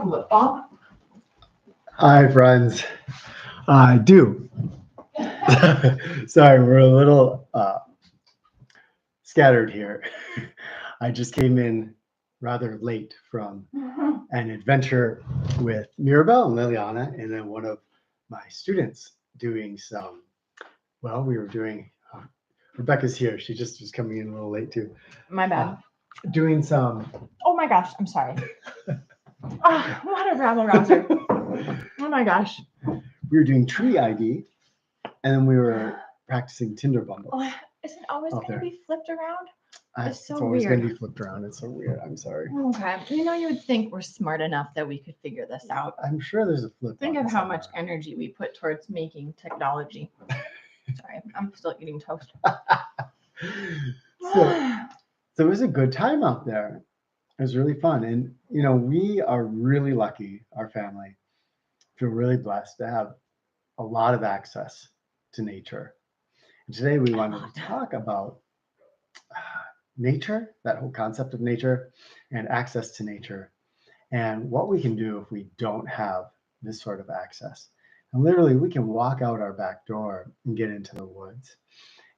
have lip balm? Hi, friends. I do. Sorry, we're a little scattered here. I just came in rather late from an adventure with Mirabelle and Liliana, and then one of my students doing some. Well, we were doing. Rebecca's here. She just was coming in a little late too. My bad. Doing some. Oh my gosh, I'm sorry. What a rabble rouser. Oh my gosh. We were doing tree ID, and then we were practicing Tinder bundles. Oh, is it always Out going to there. be flipped around? It's so always weird. going to be flipped around. It's so weird. I'm sorry. Okay. You know, you would think we're smart enough that we could figure this out. I'm sure there's a flip. Think of button how much somewhere. energy we put towards making technology. Sorry, I'm still eating toast. So it was a good time out there. It was really fun. And, you know, we are really lucky, our family, feel really blessed to have a lot of access to nature. And today we wanted to talk about nature, that whole concept of nature and access to nature, and what we can do if we don't have this sort of access. And literally, we can walk out our back door and get into the woods.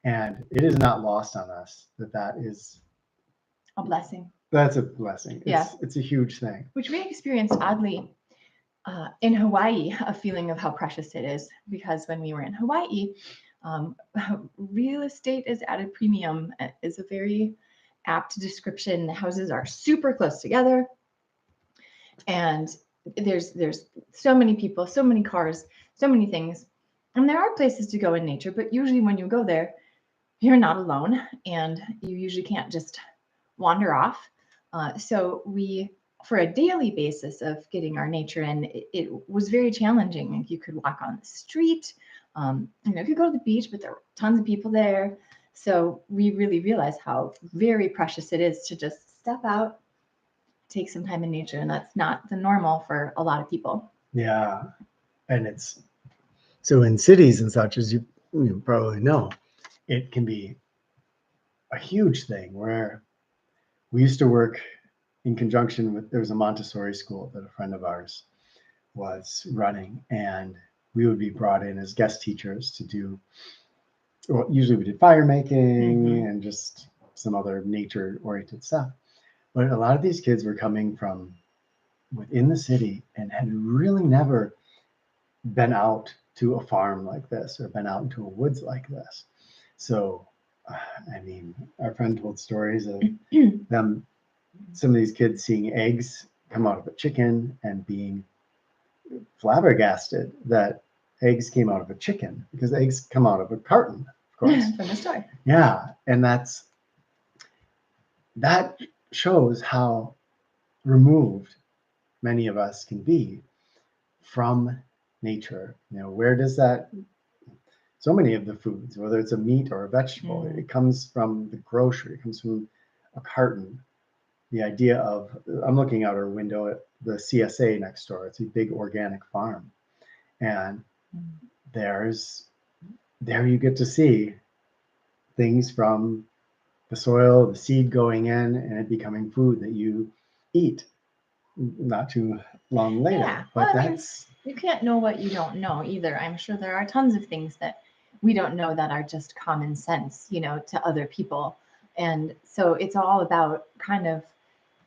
And it is not lost on us that that is A blessing. That's a blessing. Yeah. It's a huge thing. Which we experienced oddly in Hawaii, a feeling of how precious it is, because when we were in Hawaii, real estate is at a premium is a very apt description. The houses are super close together, and there's so many people, so many cars, so many things, and there are places to go in nature, but usually when you go there, you're not alone, and you usually can't just wander off. So we, for a daily basis of getting our nature in, it was very challenging. Like you could walk on the street, you could go to the beach, but there were tons of people there. So we really realized how very precious it is to just step out, take some time in nature, and that's not the normal for a lot of people. Yeah, and it's so in cities and such, as you probably know, it can be a huge thing where we used to work in conjunction with, there was a Montessori school that a friend of ours was running, and we would be brought in as guest teachers to do, well, usually we did fire making and just some other nature oriented stuff. But a lot of these kids were coming from within the city and had really never been out to a farm like this or been out into a woods like this. So, I mean, our friend told stories of them, some of these kids seeing eggs come out of a chicken and being flabbergasted that eggs came out of a chicken, because eggs come out of a carton, of course. From the store. Yeah, and that shows how removed many of us can be from nature. Where does that, so many of the foods, whether it's a meat or a vegetable, it comes from the grocery, it comes from a carton. The idea of, I'm looking out our window at the CSA next door. It's a big organic farm. And there you get to see things from the soil, the seed going in, and it becoming food that you eat not too long later. Yeah. But well, you can't know what you don't know either. I'm sure there are tons of things that we don't know that are just common sense, to other people. And so it's all about kind of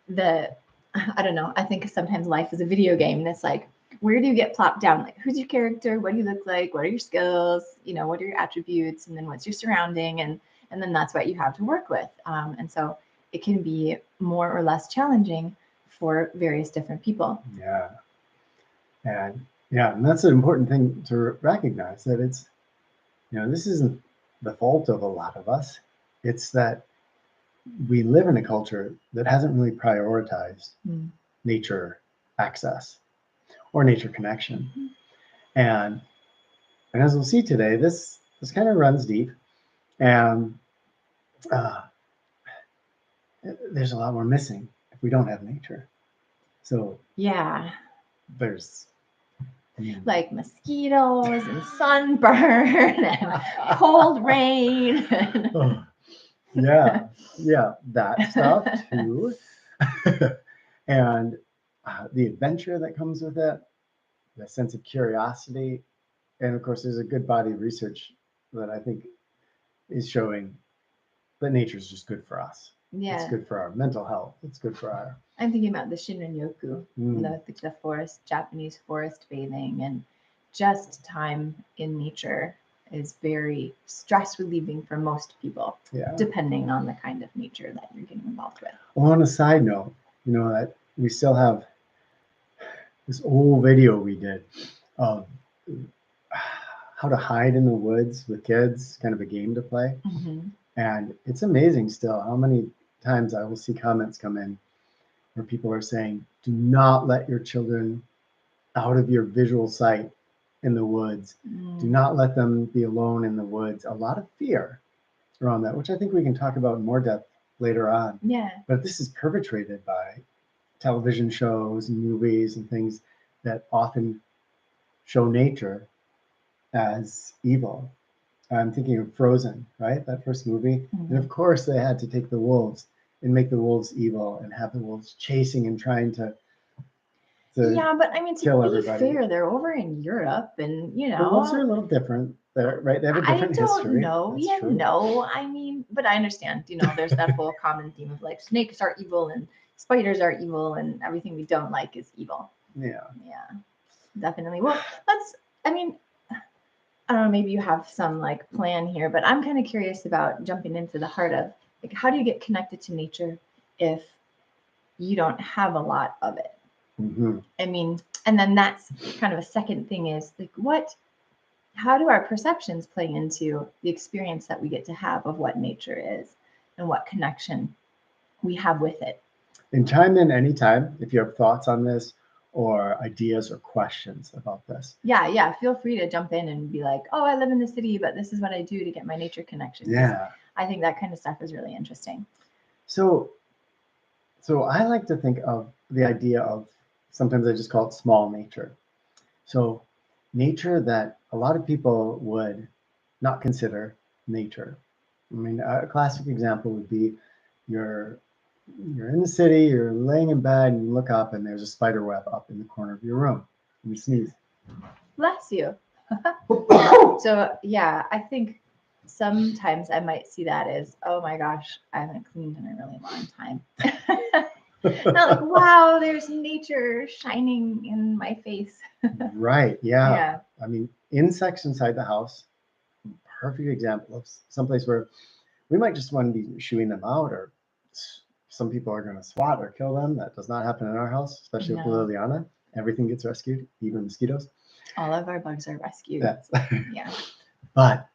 I don't know, I think sometimes life is a video game, and it's like, where do you get plopped down? Like, who's your character? What do you look like? What are your skills? What are your attributes? And then what's your surrounding? And then that's what you have to work with. And so it can be more or less challenging for various different people. Yeah. And that's an important thing to recognize, that it's, this isn't the fault of a lot of us. It's that we live in a culture that hasn't really prioritized nature access or nature connection. And as we'll see today, this kind of runs deep, and there's a lot more missing if we don't have nature. So yeah, there's like mosquitoes and sunburn and cold rain. Yeah, that stuff too. And the adventure that comes with it, the sense of curiosity. And of course, there's a good body of research that I think is showing that nature is just good for us. Yeah. It's good for our mental health. It's good for our. I'm thinking about the Shinrin-yoku, the forest, Japanese forest bathing, and just time in nature is very stress relieving for most people, depending on the kind of nature that you're getting involved with. Well, on a side note, that we still have this old video we did of how to hide in the woods with kids, kind of a game to play. Mm-hmm. And it's amazing still how many times I will see comments come in where people are saying, do not let your children out of your visual sight in the woods. Do not let them be alone in the woods. A lot of fear around that, which I think we can talk about in more depth later on. Yeah. But this is perpetrated by television shows and movies and things that often show nature as evil. I'm thinking of Frozen, right? That first movie. And of course they had to take the wolves and make the wolves evil and have the wolves chasing and trying to yeah, but I mean, to be everybody. fair, they're over in Europe, and the wolves are a little different, right? They have a different history. I don't know. I mean, but I understand. There's that whole common theme of like snakes are evil and spiders are evil, and everything we don't like is evil. Yeah, definitely. Well, I don't know. Maybe you have some like plan here, but I'm kind of curious about jumping into the heart of like, how do you get connected to nature if you don't have a lot of it? Mm-hmm. I mean, and then that's kind of a second thing is like, how do our perceptions play into the experience that we get to have of what nature is and what connection we have with it? And chime in anytime if you have thoughts on this or ideas or questions about this. Yeah. Feel free to jump in and be like, oh, I live in the city, but this is what I do to get my nature connection. Yeah. I think that kind of stuff is really interesting. So I like to think of the idea of, sometimes I just call it small nature. So nature that a lot of people would not consider nature. I mean, a classic example would be you're in the city, you're laying in bed and you look up and there's a spider web up in the corner of your room and you sneeze. Bless you. So yeah, I think sometimes I might see that as, oh my gosh, I haven't cleaned in a really long time. Not like, wow, there's nature shining in my face. Right. Yeah. I mean, insects inside the house, perfect example of someplace where we might just want to be shooing them out, or some people are going to swat or kill them. That does not happen in our house, especially with Liliana. Everything gets rescued, even mosquitoes. All of our bugs are rescued. Yeah. But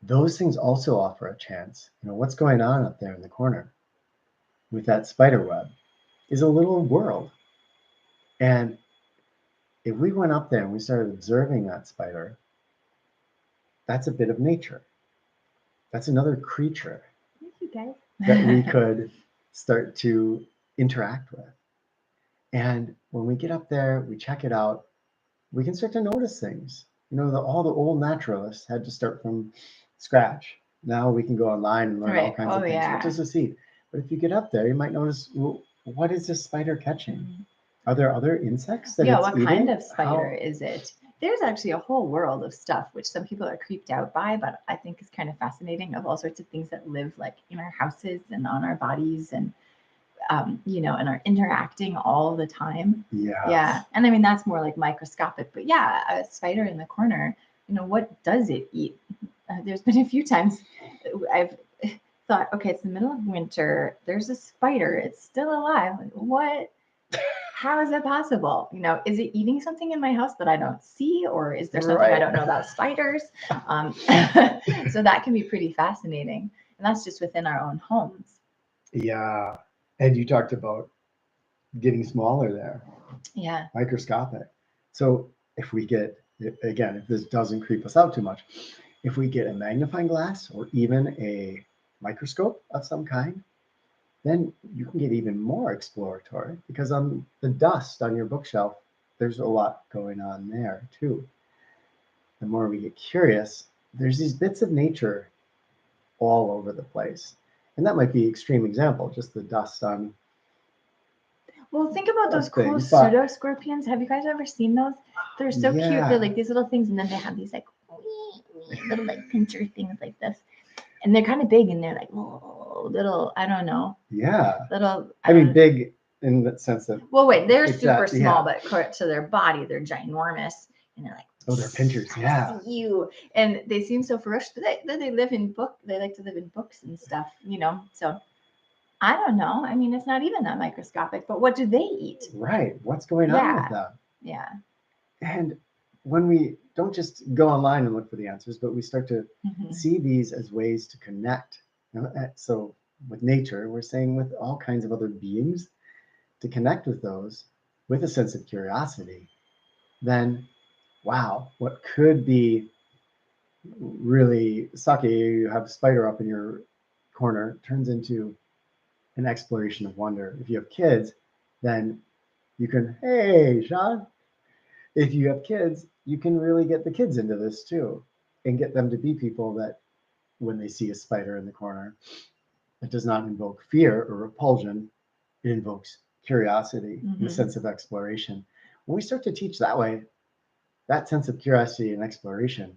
those things also offer a chance. What's going on up there in the corner with that spider web is a little world. And if we went up there and we started observing that spider, that's a bit of nature. That's another creature that we could start to interact with. And when we get up there, we check it out, we can start to notice things. All the old naturalists had to start from scratch. Now we can go online and learn all kinds of things. What does a seed? But if you get up there, you might notice, well, what is this spider catching? Are there other insects that it's eating? Kind of spider is it? There's actually a whole world of stuff which some people are creeped out by, but I think is kind of fascinating, of all sorts of things that live like in our houses and on our bodies and and are interacting all the time. Yeah. And I mean, that's more like microscopic, but yeah, a spider in the corner, what does it eat? There's been a few times I've thought, okay, it's the middle of winter. There's a spider. It's still alive. Like, what? How is it possible? Is it eating something in my house that I don't see, or is there something I don't know about spiders? So that can be pretty fascinating. And that's just within our own homes. Yeah. And you talked about getting smaller there. Yeah. Microscopic. So if we get, again, if this doesn't creep us out too much, if we get a magnifying glass or even a microscope of some kind, then you can get even more exploratory, because on the dust on your bookshelf, there's a lot going on there too. The more we get curious, there's these bits of nature all over the place. And that might be extreme example, just the dust on. Well, think about those cool things, but- pseudo scorpions. Have you guys ever seen those? They're so cute. Yeah. They're like these little things, and then they have these like little like pincher things like this, and they're kind of big, and they're like little. I don't know. Yeah. Little. I mean, big in the sense that. Well, wait, they're it's super that- small, yeah. but to their body, they're ginormous, and they're like. Oh, they're pinchers. Yeah. You and they seem so ferocious, but they live in They like to live in books and stuff, So I don't know. I mean, it's not even that microscopic, but what do they eat? Right. What's going on with them? Yeah. And when we don't just go online and look for the answers, but we start to Mhm. see these as ways to connect. So with nature, we're saying with all kinds of other beings, to connect with those with a sense of curiosity, then wow, what could be really sucky, you have a spider up in your corner, turns into an exploration of wonder. If you have kids, then you can, hey, Sean, if you have kids, you can really get the kids into this too and get them to be people that when they see a spider in the corner, it does not invoke fear or repulsion. It invokes curiosity and a sense of exploration. When we start to teach that way, that sense of curiosity and exploration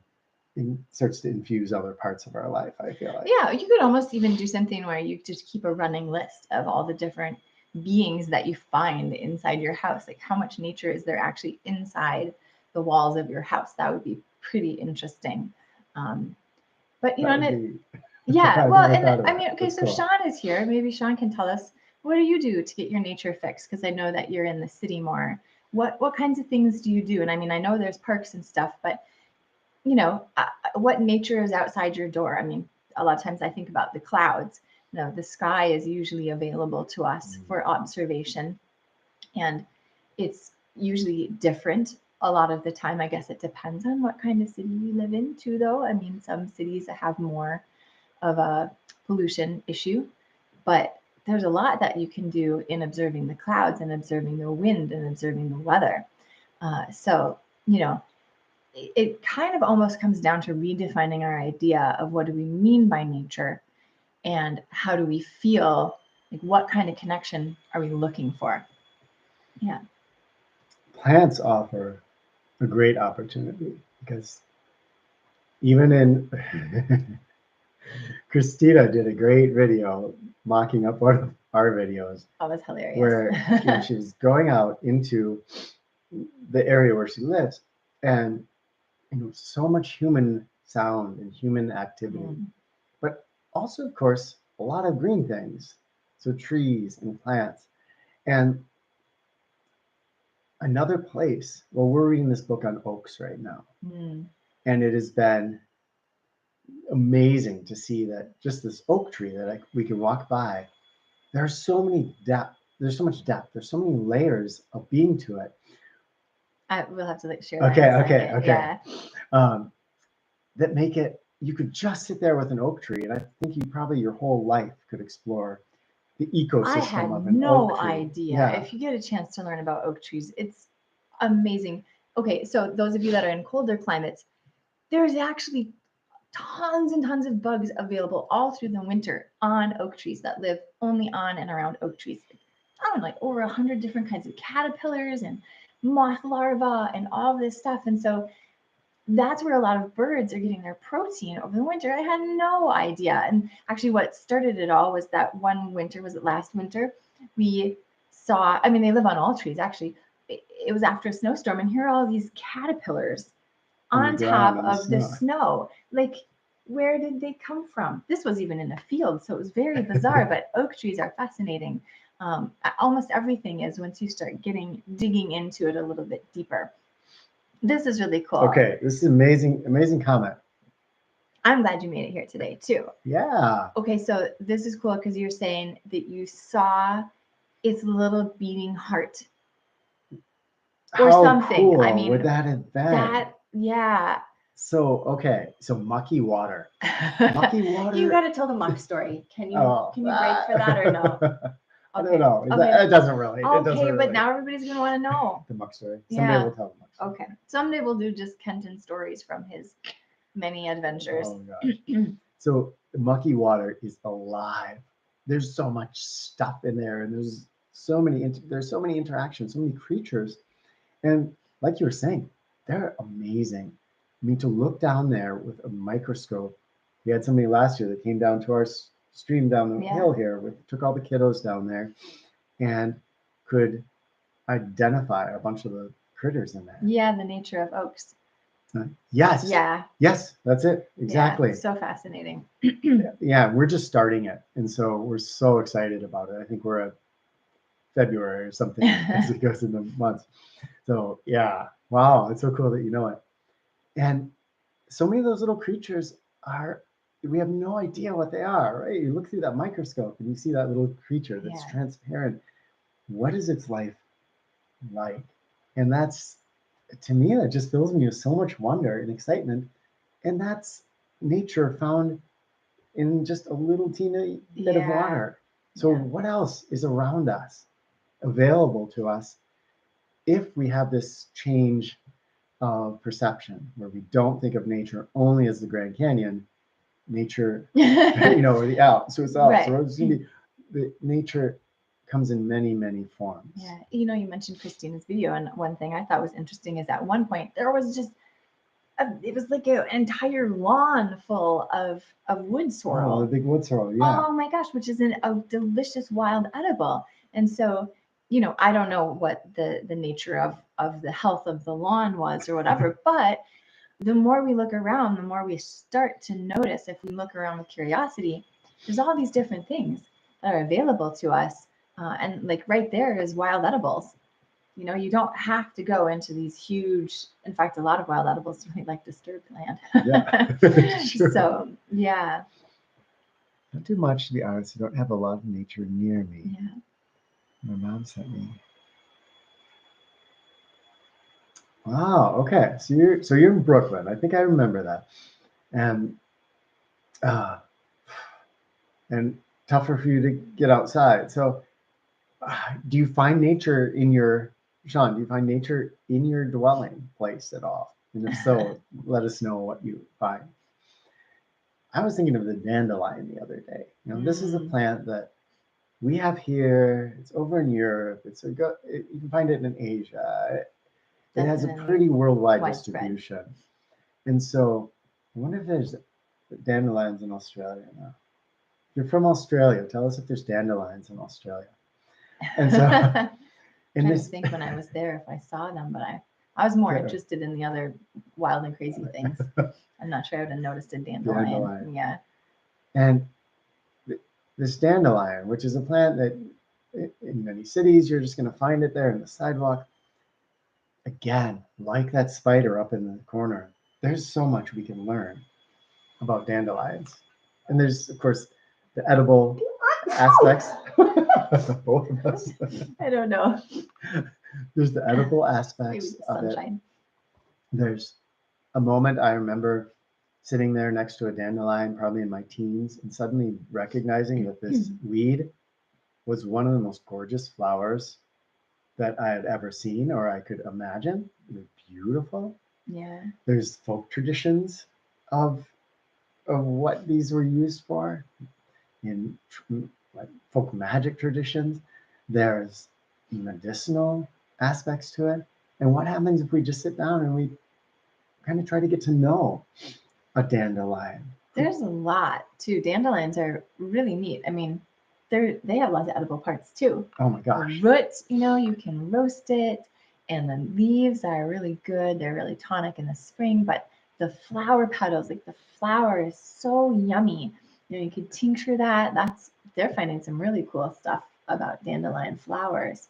starts to infuse other parts of our life, I feel like. Yeah, you could almost even do something where you just keep a running list of all the different beings that you find inside your house. Like how much nature is there actually inside the walls of your house? That would be pretty interesting. But yeah, well, and I mean, okay, so cool. Sean is here. Maybe Sean can tell us, what do you do to get your nature fix? Because I know that you're in the city more. What kinds of things do you do? And I mean, I know there's parks and stuff, but what nature is outside your door? I mean, a lot of times I think about the clouds. The sky is usually available to us for observation, and it's usually different a lot of the time. I guess it depends on what kind of city you live in too, though. I mean, some cities have more of a pollution issue, but there's a lot that you can do in observing the clouds and observing the wind and observing the weather. So it kind of almost comes down to redefining our idea of what do we mean by nature and how do we feel, like what kind of connection are we looking for? Yeah. Plants offer a great opportunity because even in Christina did a great video mocking up one of our videos. Oh, that's hilarious. Where she was going out into the area where she lives, and so much human sound and human activity, but also, of course, a lot of green things, so trees and plants. And another place, well, we're reading this book on oaks right now, and it has been amazing to see that just this oak tree that we can walk by, there's so many depth, there's so much depth, there's so many layers of being to it. We'll have to share that. Okay. Yeah. That make it, you could just sit there with an oak tree, and I think you probably your whole life could explore the ecosystem of an oak tree. I had no idea. If you get a chance to learn about oak trees, it's amazing. Okay, so those of you that are in colder climates, there's actually tons and tons of bugs available all through the winter on oak trees that live only on and around oak trees. I don't know, like over 100 different kinds of caterpillars and moth larvae and all this stuff. And so that's where a lot of birds are getting their protein over the winter. I had no idea. And actually what started it all was that one winter, was it last winter? We saw, I mean, they live on all trees actually. It was after a snowstorm, and here are all these caterpillars on top of the snow. Like, where did they come from? This was even in a field, so it was very bizarre, but oak trees are fascinating. Almost everything is once you start digging into it a little bit deeper. This is really cool. Okay, this is amazing comment. I'm glad you made it here today too. Yeah. Okay, so this is cool because you're saying that you saw its little beating heart or something. Cool I mean, would that have been? Yeah. So mucky water. Mucky water. You got to tell the muck story. Can you break for that or no? I don't know. It doesn't really. Okay, but now everybody's going to want to know. The muck story. Someday we'll tell the muck story. Okay. Someday we'll do just Kenton stories from his many adventures. Oh, gosh. So the mucky water is alive. There's so much stuff in there, and there's there's so many interactions, so many creatures. And like you were saying, they're amazing. I mean, to look down there with a microscope. We had somebody last year that came down to our stream down the hill here, took all the kiddos down there and could identify a bunch of the critters in there. Yeah, the nature of oaks. Yes. Yeah. Yes, that's it. Exactly. Yeah, so fascinating. Yeah, we're just starting it. And so we're so excited about it. I think we're at February or something as it goes in the months. So yeah, wow, it's so cool that you know it. And so many of those little creatures we have no idea what they are, right? You look through that microscope and you see that little creature that's transparent. What is its life like? And that's, to me, that just fills me with so much wonder and excitement. And that's nature found in just a little teeny bit of water. So what else is around us, available to us, if we have this change of perception where we don't think of nature only as the Grand Canyon, nature, or the Alps. So it's Alps. Right. So it's gonna be, the nature comes in many, many forms. Yeah. You mentioned Christina's video, and one thing I thought was interesting is at one point there was just it was like an entire lawn full of wood sorrel. Oh, the big wood sorrel, yeah. Oh my gosh, which is a delicious wild edible. And so, I don't know what the nature of the health of the lawn was or whatever, but the more we look around, the more we start to notice, if we look around with curiosity, there's all these different things that are available to us. And like right there is wild edibles. You don't have to go into these huge, in fact, a lot of wild edibles really like disturbed land. Yeah, sure. So, yeah. Not too much, to be honest. I don't have a lot of nature near me. Yeah. My mom sent me. Wow. Okay. So you're in Brooklyn. I think I remember that. And tougher for you to get outside. So, do you find nature in your Sean? Do you find nature in your dwelling place at all? And if so, let us know what you find. I was thinking of the dandelion the other day. This is a plant that we have here. It's over in Europe. You can find it in Asia. It has a pretty worldwide distribution. And so I wonder if there's dandelions in Australia now. If you're from Australia, tell us if there's dandelions in Australia. And so I'm trying to think when I was there if I saw them, but I was more interested in the other wild and crazy things. I'm not sure I would have noticed a dandelion. Yeah. And this dandelion, which is a plant that in many cities, you're just going to find it there in the sidewalk. Again, like that spider up in the corner, there's so much we can learn about dandelions. And there's, of course, the edible aspects. Both of us. I don't know. There's the edible aspects of it. There's a moment I remember sitting there next to a dandelion, probably in my teens, and suddenly recognizing that this weed was one of the most gorgeous flowers that I had ever seen or I could imagine. It was beautiful. Yeah. There's folk traditions of what these were used for, in like folk magic traditions. There's medicinal aspects to it. And what happens if we just sit down and we kind of try to get to know a dandelion? There's a lot too. Dandelions are really neat. I mean, they have lots of edible parts too. Oh my gosh. The roots, you can roast it, and the leaves are really good. They're really tonic in the spring, but the flower petals, like the flower is so yummy. You could tincture that. They're finding some really cool stuff about dandelion flowers.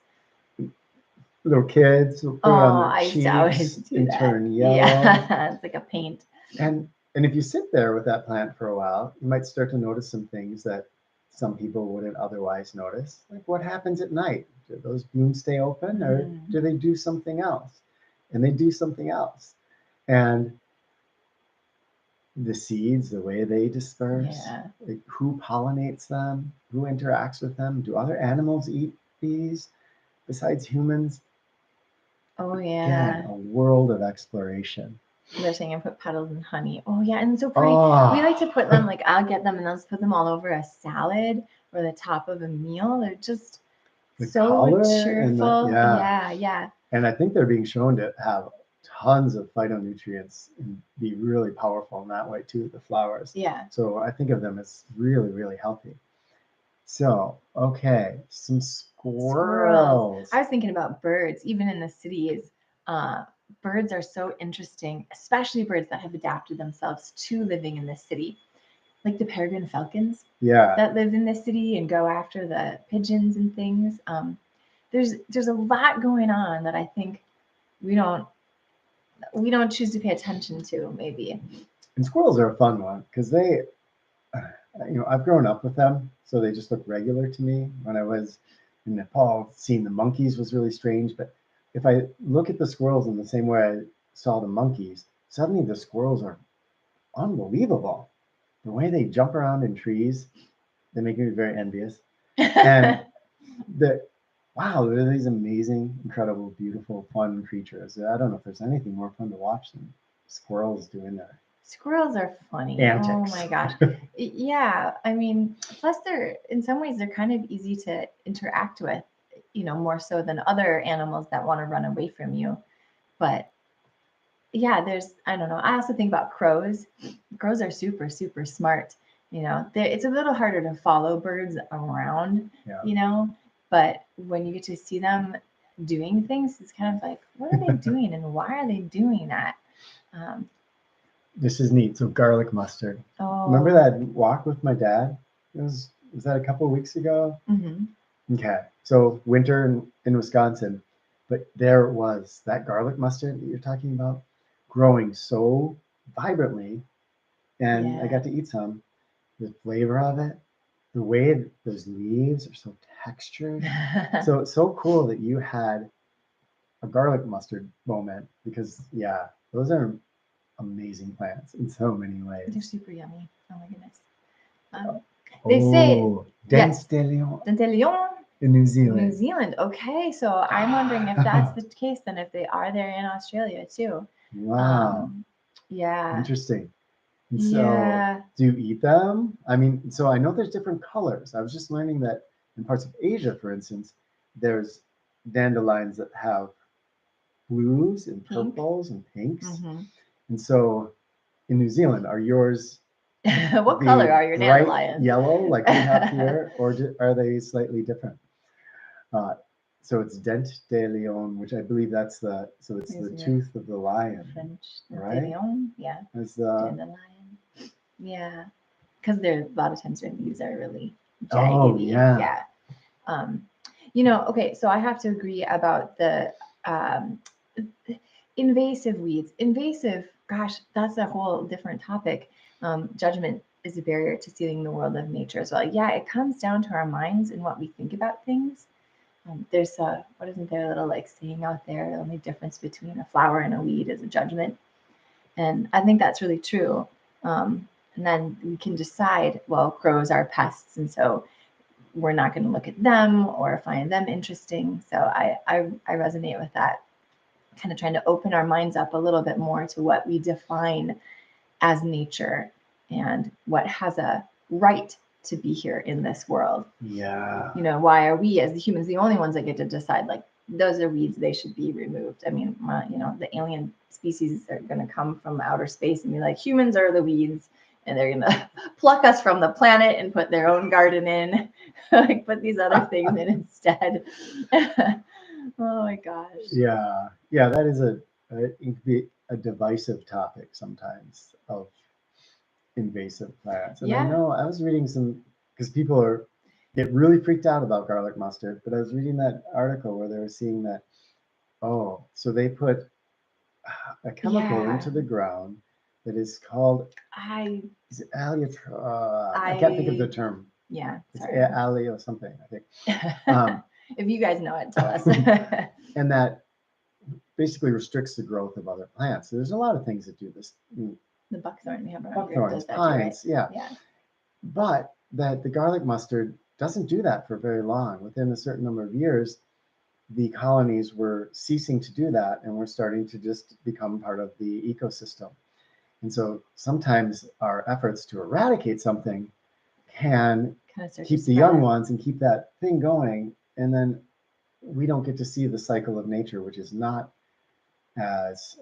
Little kids will put it on their cheeks and turn yellow. Yeah, it's like a paint. And if you sit there with that plant for a while, you might start to notice some things that some people wouldn't otherwise notice. Like, what happens at night? Do those blooms stay open, or do they do something else? And they do something else. And the seeds, the way they disperse, like who pollinates them, who interacts with them, do other animals eat these besides humans? Oh yeah. Again, a world of exploration. They're saying I put petals in honey. Oh yeah, and so pretty. We like to put them, like I'll get them and I'll just put them all over a salad or the top of a meal. They're so color and cheerful. yeah. Yeah. And I think they're being shown to have tons of phytonutrients and be really powerful in that way too, the flowers. Yeah. So I think of them as really, really healthy. So, okay, some squirrels. I was thinking about birds, even in the cities. Birds are so interesting, especially birds that have adapted themselves to living in the city, like the peregrine falcons Yeah. that live in the city and go after the pigeons and things. There's a lot going on that I think we don't choose to pay attention to, maybe. And squirrels are a fun one because they, I've grown up with them, so they just look regular to me. When I was in Nepal, seeing the monkeys was really strange. But if I look at the squirrels in the same way I saw the monkeys, suddenly the squirrels are unbelievable. The way they jump around in trees, they make me very envious. And wow, they're these amazing, incredible, beautiful, fun creatures. I don't know if there's anything more fun to watch than squirrels doing their Squirrels are funny. antics. Oh my gosh. Yeah, I mean, plus they're in some ways they're kind of easy to interact with, more so than other animals that want to run away from you. But yeah, I don't know. I also think about crows. Crows are super, super smart. It's a little harder to follow birds around, Yeah. But when you get to see them doing things, it's kind of like, what are they doing and why are they doing that? This is neat. So garlic mustard. Oh, Remember that walk with my dad? Was that a couple of weeks ago? mhm. Okay. So winter in Wisconsin, but there was that garlic mustard that you're talking about growing so vibrantly, and I Yeah. got to eat some. The flavor of it, the way those leaves are so textured. So it's so cool that you had a garlic mustard moment because yeah, those are amazing plants in so many They're ways. super yummy. Oh my goodness. They say yes. Dents de Leon Dent de Leon, in New New Zealand. Zealand. Okay, so I'm wondering if that's the case, then if they are there in Australia too. Wow, Yeah. interesting. And so, Yeah. do you eat them? I mean, so I know there's different colors. I was just learning that in parts of Asia, for instance, there's dandelions that have blues and Pink. purples and pinks. Mm-hmm. And so in New Zealand, are yours What color are your bright dandelions? yellow like we have here, or are they slightly different? So it's dent de lion, which I believe it's the tooth of the lion, French right? de Leon, yeah. As Dandelion, yeah. Because a lot of times their leaves are really jaggedy. Oh yeah. Okay, so I have to agree about the um, invasive weeds. Invasive, gosh, that's a whole different topic. Judgment is a barrier to seeing the world of nature as well. Yeah, it comes down to our minds and what we think about things. There's what isn't there a little like saying out there? The only difference between a flower and a weed is a judgment, and I think that's really true. And then we can decide, well, crows are pests, and so we're not going to look at them or find them interesting. So I resonate with that, kind of trying to open our minds up a little bit more to what we define as nature and what has a right to be here in this world. Yeah. Why are we as the humans the only ones that get to decide, like, those are weeds, they should be removed? I mean, the alien species are going to come from outer space and be like, humans are the weeds, and they're going to pluck us from the planet and put their own garden in, like put these other things in instead. Oh my gosh. Yeah, that is it can be a divisive topic sometimes of invasive plants. And I know I was reading because people get really freaked out about garlic mustard, but I was reading that article where they were seeing that, so they put a chemical into the ground that is called I can't think of the term. Yeah, it's ali or something, I think. If you guys know it, tell us. And that basically restricts the growth of other plants. So there's a lot of things that do this. The buckthorn we have around buckthorns, here, pines, right? yeah. But that the garlic mustard doesn't do that for very long. Within a certain number of years, the colonies were ceasing to do that and were starting to just become part of the ecosystem. And so sometimes our efforts to eradicate something can keep the young ones and keep that thing going. And then we don't get to see the cycle of nature, which is not as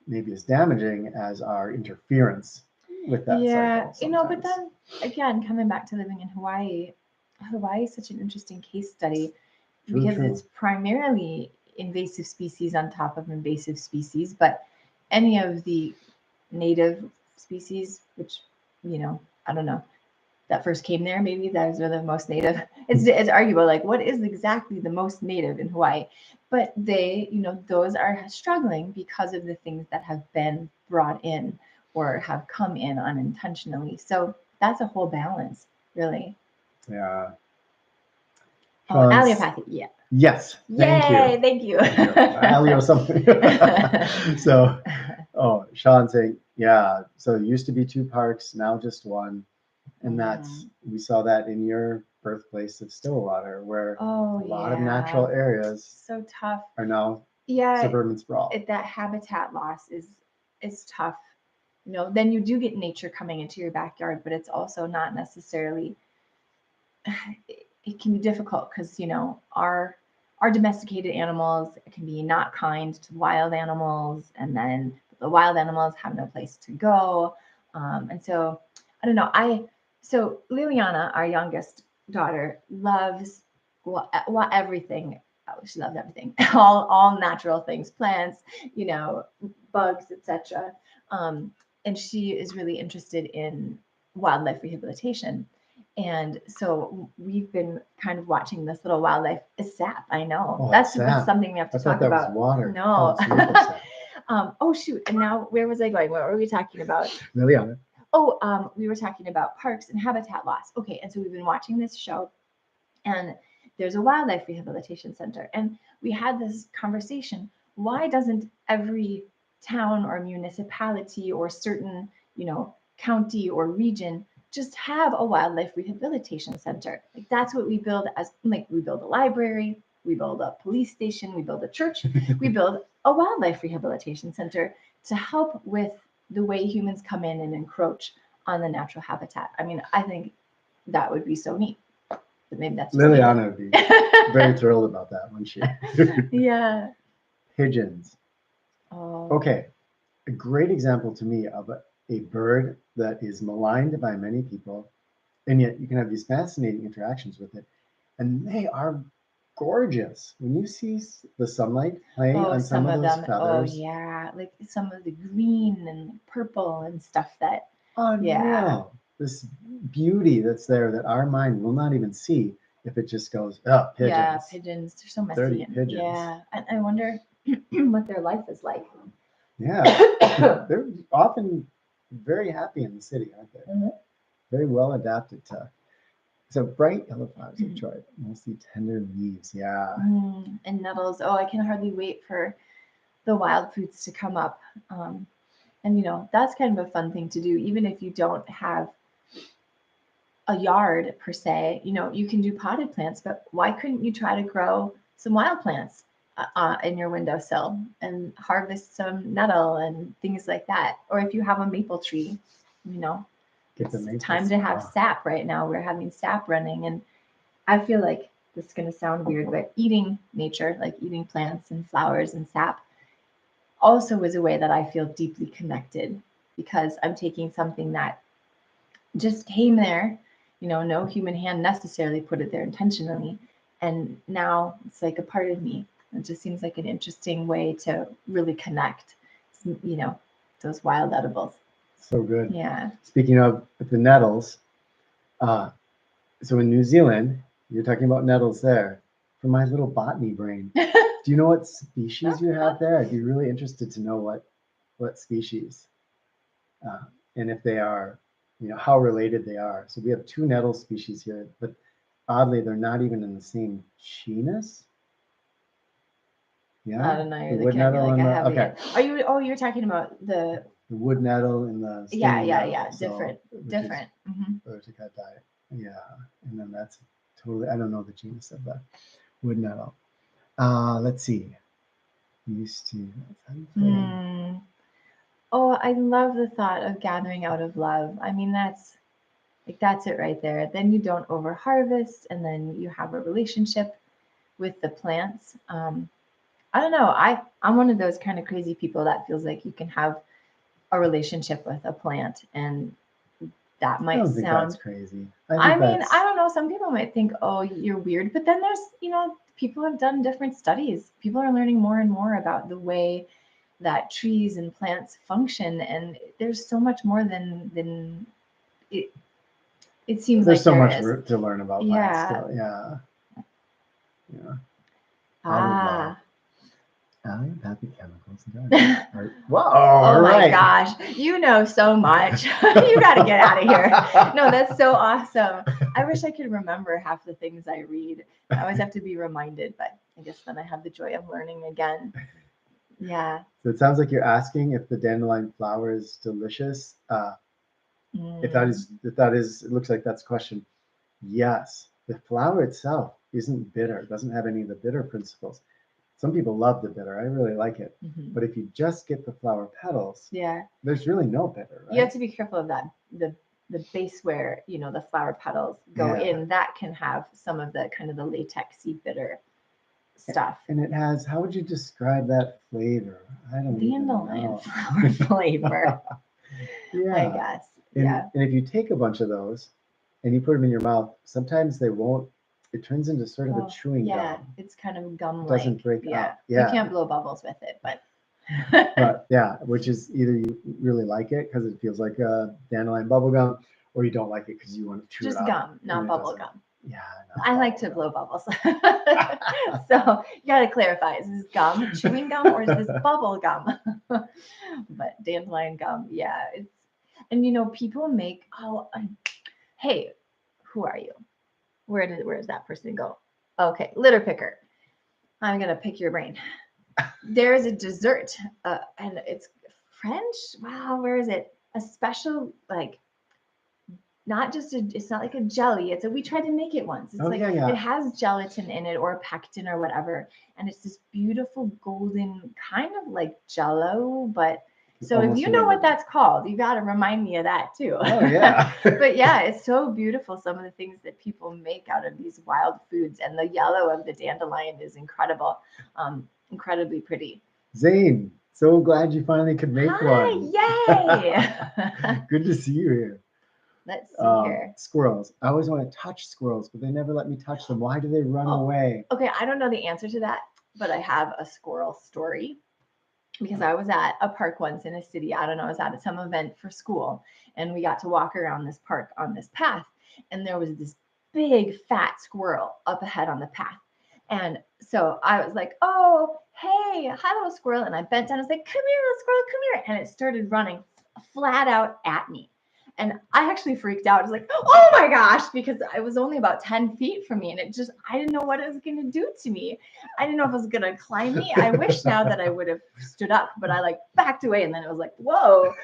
maybe as damaging as our interference with that Yeah, cycle but sometimes. then again, coming back to living in Hawaii, Hawaii is such an interesting case study because True. it's primarily invasive species on top of invasive species, but any of the native species, which, I don't know, that first came there, maybe those are the most native. It's arguable, like what is exactly the most native in Hawaii? But they, those are struggling because of the things that have been brought in or have come in unintentionally. So that's a whole balance, really. Yeah. Oh, allopathy, yeah. Yes. Yay, thank you. Alley or something. So, Sean saying, yeah. So it used to be 2 parks, now just 1. And that's, we saw that in your birthplace of Stillwater, where a lot of natural areas so tough are now yeah suburban sprawl. That habitat loss is tough. Then you do get nature coming into your backyard, but it's also not necessarily, it can be difficult because our domesticated animals can be not kind to wild animals, and then the wild animals have no place to go. And so I don't know. So Liliana, our youngest daughter, loves everything. Oh, she loves everything, all natural things, plants, bugs, etc. And she is really interested in wildlife rehabilitation. And so we've been kind of watching this little wildlife sap. I know that's something we have to talk about. Water. No. Oh shoot! And now where was I going? What were we talking about? Liliana. Oh, we were talking about parks and habitat loss. Okay, and so we've been watching this show, and there's a wildlife rehabilitation center, and we had this conversation. Why doesn't every town or municipality or certain, county or region just have a wildlife rehabilitation center? Like that's what we build we build a library, we build a police station, we build a church, we build a wildlife rehabilitation center to help with the way humans come in and encroach on the natural habitat. I mean, I think that would be so neat. But maybe that's Liliana would be very thrilled about that, wouldn't she? Yeah. Pigeons. Oh. Okay. A great example to me of a bird that is maligned by many people, and yet you can have these fascinating interactions with it, and they are gorgeous. When you see the sunlight playing on some of those feathers. Oh yeah, like some of the green and purple and stuff that. Unreal. This beauty that's there that our mind will not even see if it just goes, oh, pigeons. Yeah, pigeons. They're so messy. 30 pigeons. Yeah, and I wonder what their life is like. Yeah, they're often very happy in the city, aren't they? Mm-hmm. Very well adapted to. So bright yellow flowers of joy, mostly tender leaves. Yeah. And nettles. Oh, I can hardly wait for the wild fruits to come up. And that's kind of a fun thing to do, even if you don't have a yard per se. You can do potted plants, but why couldn't you try to grow some wild plants in your windowsill and harvest some nettle and things like that? Or if you have a maple tree, it's time to have sap right now. We're having sap running, and I feel like this is going to sound weird, but eating nature, like eating plants and flowers and sap, also is a way that I feel deeply connected, because I'm taking something that just came there, no human hand necessarily put it there intentionally. And now it's like a part of me. It just seems like an interesting way to really connect, those wild edibles. So good. Yeah. Speaking of the nettles, so in New Zealand, you're talking about nettles there. For my little botany brain, do you know what species you have there? I'd be really interested to know what species, and if they are, how related they are. So we have 2 nettle species here, but oddly, they're not even in the same genus. Yeah. I don't know. You're looking at me like I have it. Are you? Oh, you're talking about the wood nettle and the yeah. So, different. Yeah, and then that's totally. I don't know the genus of the wood nettle. Let's see. Used to. Oh, I love the thought of gathering out of love. I mean, that's it right there. Then you don't over harvest, and then you have a relationship with the plants. I don't know. I'm one of those kind of crazy people that feels like you can have a relationship with a plant, and that I might don't think that's sound. crazy. I think mean, that's I don't know. Some people might think, oh, you're weird, but then there's, people have done different studies. People are learning more and more about the way that trees and plants function, and there's so much more than it. It seems there's like so there much is. to learn about plants Yeah. still. Yeah. Yeah. I would love. Ah. Allopathic chemicals. Right. Whoa! All Oh my right. gosh, you know so much. You got to get out of here. No, that's so awesome. I wish I could remember half the things I read. I always have to be reminded, but I guess then I have the joy of learning again. Yeah. So it sounds like you're asking if the dandelion flower is delicious. If that is, it looks like that's a question. Yes, the flower itself isn't bitter. It doesn't have any of the bitter principles. Some people love the bitter. I really like it. Mhm. But if you just get the flower petals, Yeah. there's really no bitter, right? You have to be careful of that. The base where, the flower petals go Yeah. in, that can have some of the kind of the latexy bitter stuff. And it has, how would you describe that flavor? I don't even Dandelion know. flower flavor, Yeah. I guess. And, Yeah. and if you take a bunch of those and you put them in your mouth, sometimes they won't, it turns into sort of a chewing Yeah, gum. it's kind of gum-like. It doesn't break up. You Yeah. can't blow bubbles with it, but But yeah, which is either you really like it because it feels like a dandelion bubble gum, or you don't like it because you want to chew just it up. gum, not and it bubble doesn't- gum. Yeah. I like to blow bubbles. So you gotta clarify, is this gum, chewing gum, or is this bubble gum? But dandelion gum, yeah. And people make, hey, who are you? Where does that person go? Okay, litter picker. I'm gonna pick your brain. There's a dessert, and it's French. Wow, where is it? A special, like, it's not like a jelly. We tried to make it once. It's it has gelatin in it or pectin or whatever, and it's this beautiful golden kind of like jello. But so if you know what that's called, you got to remind me of that too. Oh yeah. But yeah, it's so beautiful. Some of the things that people make out of these wild foods, and the yellow of the dandelion is incredible, incredibly pretty. Zane, so glad you finally could make one. Yay! Good to see you here. Let's see here. Squirrels. I always want to touch squirrels, but they never let me touch them. Why do they run away? Okay, I don't know the answer to that, but I have a squirrel story. Because I was at a park once in a city. I don't know, I was at some event for school, and we got to walk around this park on this path, and there was this big fat squirrel up ahead on the path. And so I was like, oh, hey, hi, little squirrel. And I bent down and was like, come here, little squirrel, come here. And it started running flat out at me. And I actually freaked out. I was like, oh my gosh, because it was only about 10 feet from me. And I didn't know what it was going to do to me. I didn't know if it was going to climb me. I wish now that I would have stood up, but I backed away. And then it was like, whoa.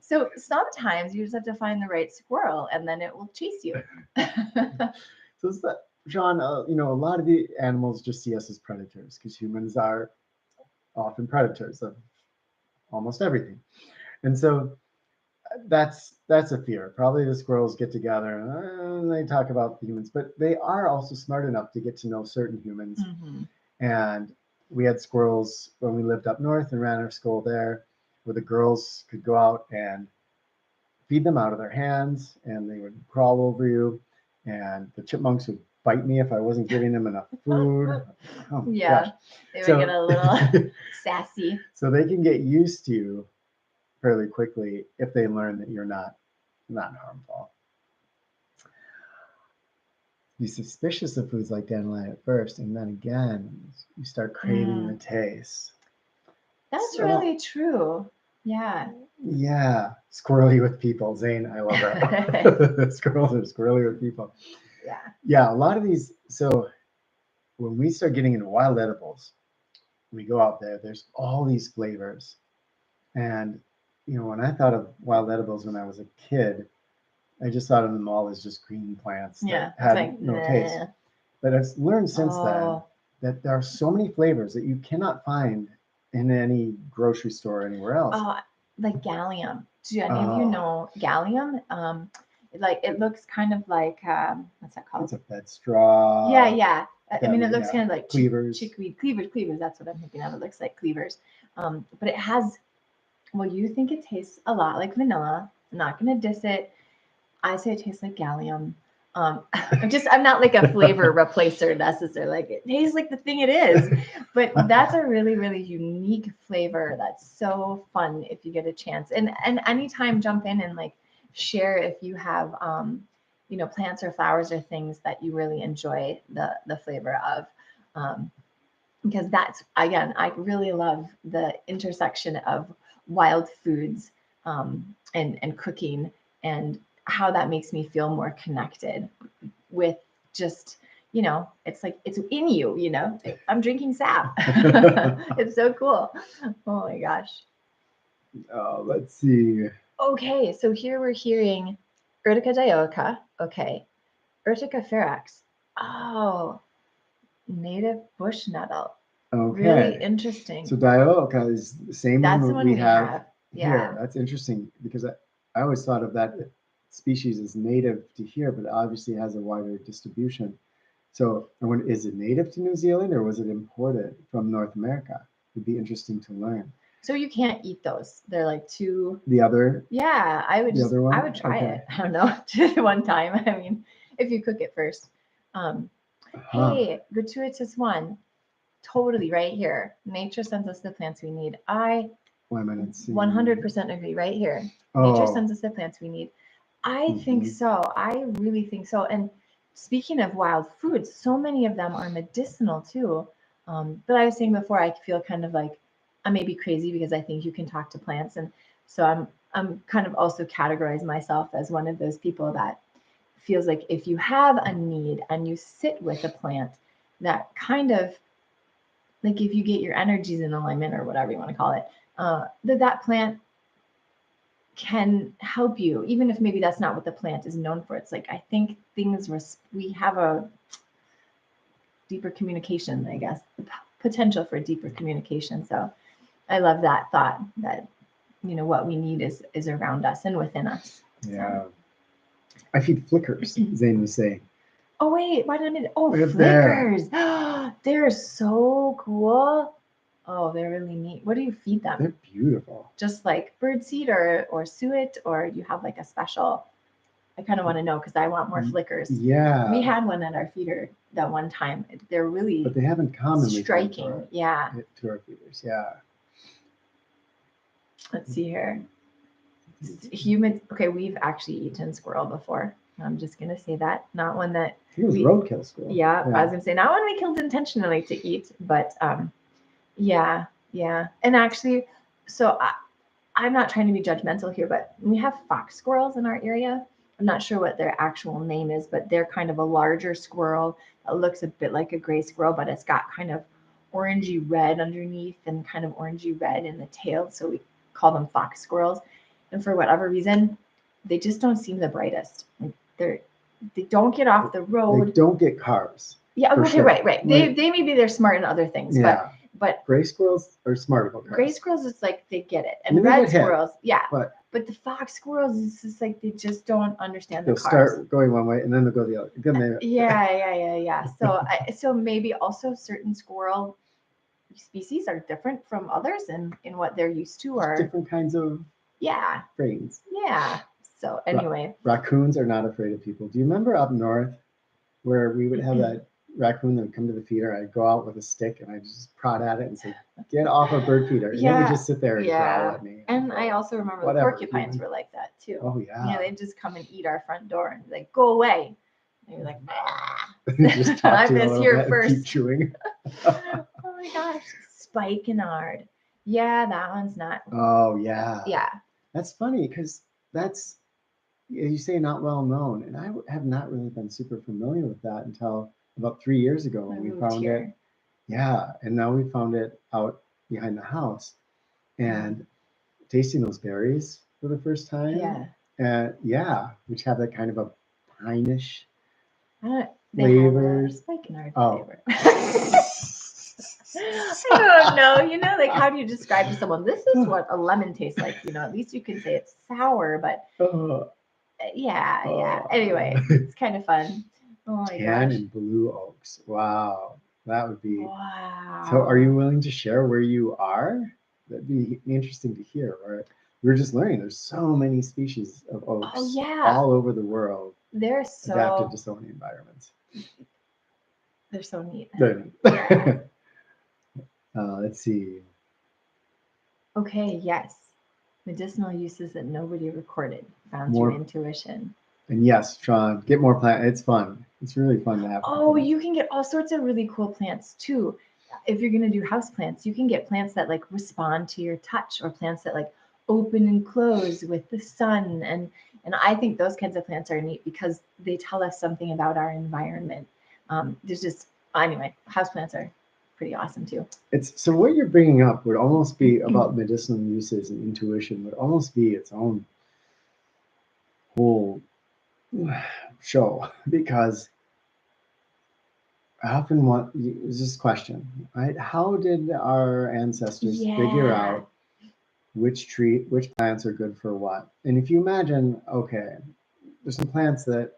So sometimes you just have to find the right squirrel, and then it will chase you. So is that, John, a lot of the animals just see us as predators because humans are often predators of almost everything. And so that's a fear. Probably the squirrels get together and they talk about the humans, but they are also smart enough to get to know certain humans. Mm-hmm. And we had squirrels when we lived up north and ran our school there, where the girls could go out and feed them out of their hands, and they would crawl over you, and the chipmunks would bite me if I wasn't giving them enough food. Oh, yeah, gosh. They would get a little sassy. So they can get used to you fairly quickly if they learn that you're not harmful. Be suspicious of foods like dandelion at first, and then again, you start craving the taste. That's really true. Yeah. Yeah. Squirrely with people. Zane, I love that. Squirrels are squirrely with people. Yeah. Yeah, a lot of these. So when we start getting into wild edibles, we go out there, there's all these flavors. And, when I thought of wild edibles when I was a kid, I just thought of them all as just green plants that had no taste. But I've learned since then that there are so many flavors that you cannot find in any grocery store or anywhere else. Like gallium. Do any of you know gallium? It looks kind of like what's that called? It's a bed straw. Yeah. I mean, it looks kind of like cleavers. chickweed cleavers. That's what I'm thinking of. It looks like cleavers. But it has, well, you think it tastes a lot like vanilla. I'm not going to diss it. I say it tastes like gallium. I'm not like a flavor replacer necessarily. Like it tastes like the thing it is, but that's a really, really unique flavor. That's so fun if you get a chance. And anytime jump in and like share if you have, plants or flowers or things that you really enjoy the flavor of. Because that's, again, I really love the intersection of wild foods and cooking and how that makes me feel more connected with just, it's like it's in you, I'm drinking sap. It's so cool. Oh my gosh. Let's see. Okay, so here we're hearing Urtica dioica. Okay. Urtica ferox. Oh, native bush nettle. Okay. Really interesting. So dioica is the same one we have yeah. here. That's interesting because I always thought of that species as native to here, but it obviously has a wider distribution. So is it native to New Zealand or was it imported from North America? It'd be interesting to learn. So you can't eat those. They're like too. The other? Yeah, I would try Okay. it. I don't know, one time. I mean, if you cook it first. Hey, gratuitous one. Totally right here. Nature sends us the plants we need. I 100% agree right here. Nature sends us the plants we need. I think so. I really think so. And speaking of wild foods, so many of them are medicinal too. But I was saying before, I feel kind of like I may be crazy because I think you can talk to plants. And so I'm kind of also categorize myself as one of those people that feels like if you have a need and you sit with a plant, that kind of like if you get your energies in alignment or whatever you want to call it, that plant can help you, even if maybe that's not what the plant is known for. It's like, I think we have a deeper communication, I guess, the potential for deeper communication. So I love that thought that, what we need is around us and within us. Yeah. So. I feed flickers, Zane was saying. Oh, wait, why did I miss it? Oh, flickers. They're so cool. Oh, they're really neat. What do you feed them? They're beautiful. Just like birdseed or suet, or you have like a special? I kind of want to know because I want more flickers. Yeah. We had one at our feeder that one time. They're really but they haven't commonly striking. To our feeders. Yeah. Let's see here. Humans. Okay, we've actually eaten squirrel before. I'm just gonna say that. Not one that it was roadkill squirrel. Yeah, I was gonna say not one we killed intentionally to eat, but yeah. And actually, so I'm not trying to be judgmental here, but we have fox squirrels in our area. I'm not sure what their actual name is, but they're kind of a larger squirrel that looks a bit like a gray squirrel, but it's got kind of orangey red underneath and kind of orangey red in the tail. So we call them fox squirrels. And for whatever reason, they just don't seem the brightest. They don't get off the road. They don't get cars. Yeah, okay, sure. Right. They maybe they're smart in other things, but gray squirrels are smart about cars. Gray squirrels, it's like they get it, and red squirrels, but the fox squirrels, it's just like they just don't understand the cars. They'll start going one way and then they'll go the other. Then Yeah. So maybe also certain squirrel species are different from others in what they're used to, or different kinds of brains. Yeah. So anyway, raccoons are not afraid of people. Do you remember up north where we would have that raccoon that would come to the feeder? I'd go out with a stick and I'd just prod at it and say, "Get off a bird feeder!" And they would just sit there and growl at me. And I also remember the porcupines were like that too. Oh yeah. They'd just come and eat our front door and be like, "Go away!" And you're like, just "I'm just here first." Keep chewing. Oh my gosh, spikenard. Yeah, that one's not. Oh yeah. Yeah. That's funny because that's, as you say, not well known, and I have not really been super familiar with that until about 3 years ago when we found it. Yeah, and now we found it out behind the house, and tasting those berries for the first time. Which have that kind of a pineish flavors. Spikenard flavor. I don't know, like how do you describe to someone, this is what a lemon tastes like, at least you can say it's sour, but yeah. Anyway, it's kind of fun. Oh my tan gosh. and blue oaks. Wow, that would be. So, are you Wow. willing to share where you are? That'd be interesting to hear. Or we were just learning there's so many species of Oh oaks yeah. all over the world They're adapted to so so many environments. they're so neat. But, Yeah. let's see. Okay, yes. Medicinal uses that nobody recorded found through More, intuition. and yes, Sean, get more plant. It's fun. It's really fun to have. Oh, plants. you can get all sorts of really cool plants too. If you're going to do house plants, you can get plants that like respond to your touch, or plants that like open and close with the sun. And I think those kinds of plants are neat because they tell us something about our environment. There's just anyway, house plants are pretty awesome too. It's so what you're bringing up would almost be about medicinal uses and intuition would almost be its own whole show, because I often want this question, right? How did our ancestors figure Yeah. out which plants are good for what? And if you imagine, okay, there's some plants that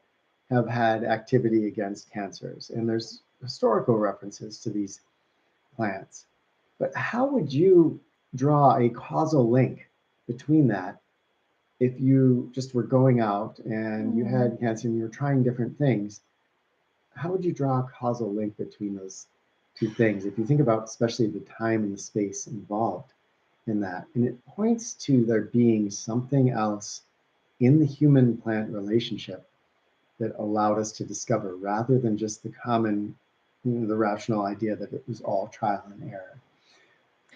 have had activity against cancers, and there's historical references to these plants. But how would you draw a causal link between that if you just were going out and you had cancer and you were trying different things? How would you draw a causal link between those two things? If you think about especially the time and the space involved in that, and it points to there being something else in the human plant relationship that allowed us to discover, rather than just the common, the rational idea that it was all trial and error.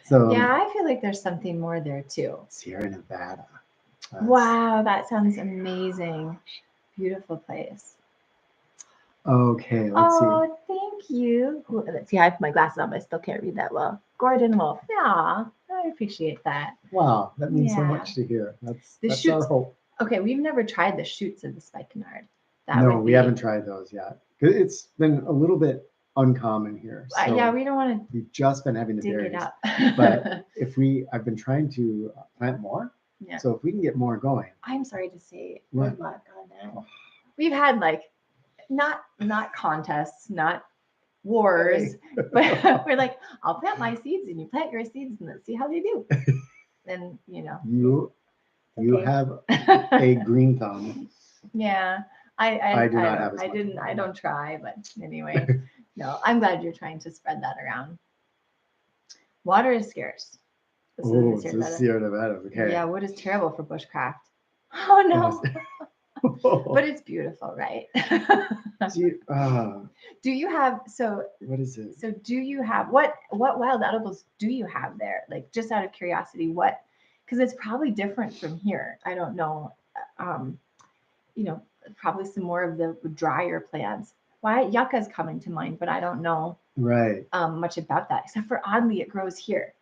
So Yeah, I feel like there's something more there too. Sierra Nevada. Wow, that sounds amazing. Beautiful place. Okay, let's see. Oh, thank you. Let's see, I have my glasses on, but I still can't read that well. Gordon Wolf. Yeah, I appreciate that. Wow, that means so Yeah. much to hear. The That's our shoots. hope. Okay, we've never tried the shoots of the spikenard. That No, would we be. haven't tried those yet. It's been a little bit uncommon here. So Yeah, we don't want to we've just been having the dig berries. it up. But I've been trying to plant more. Yeah. So if we can get more going. I'm sorry to say, What? good luck on that. We've had like not contests, not wars, but we're like, I'll plant my seeds and you plant your seeds and let's see how they do. And You okay. have a green thumb. Yeah. I do not have as I much didn't of I one. don't try, but anyway. No, I'm glad you're trying to spread that around. Water is scarce. This is Oh, the Sierra it's Nevada. Sierra Nevada. Okay. Yeah, wood is terrible for bushcraft. Oh no. But it's beautiful, right? Do you have what is it? So do you have what wild edibles do you have there? Like just out of curiosity, what, because it's probably different from here. I don't know. Um, probably some more of the drier plants. Why yucca is coming to mind, but I don't know Right. much about that, except for oddly it grows here.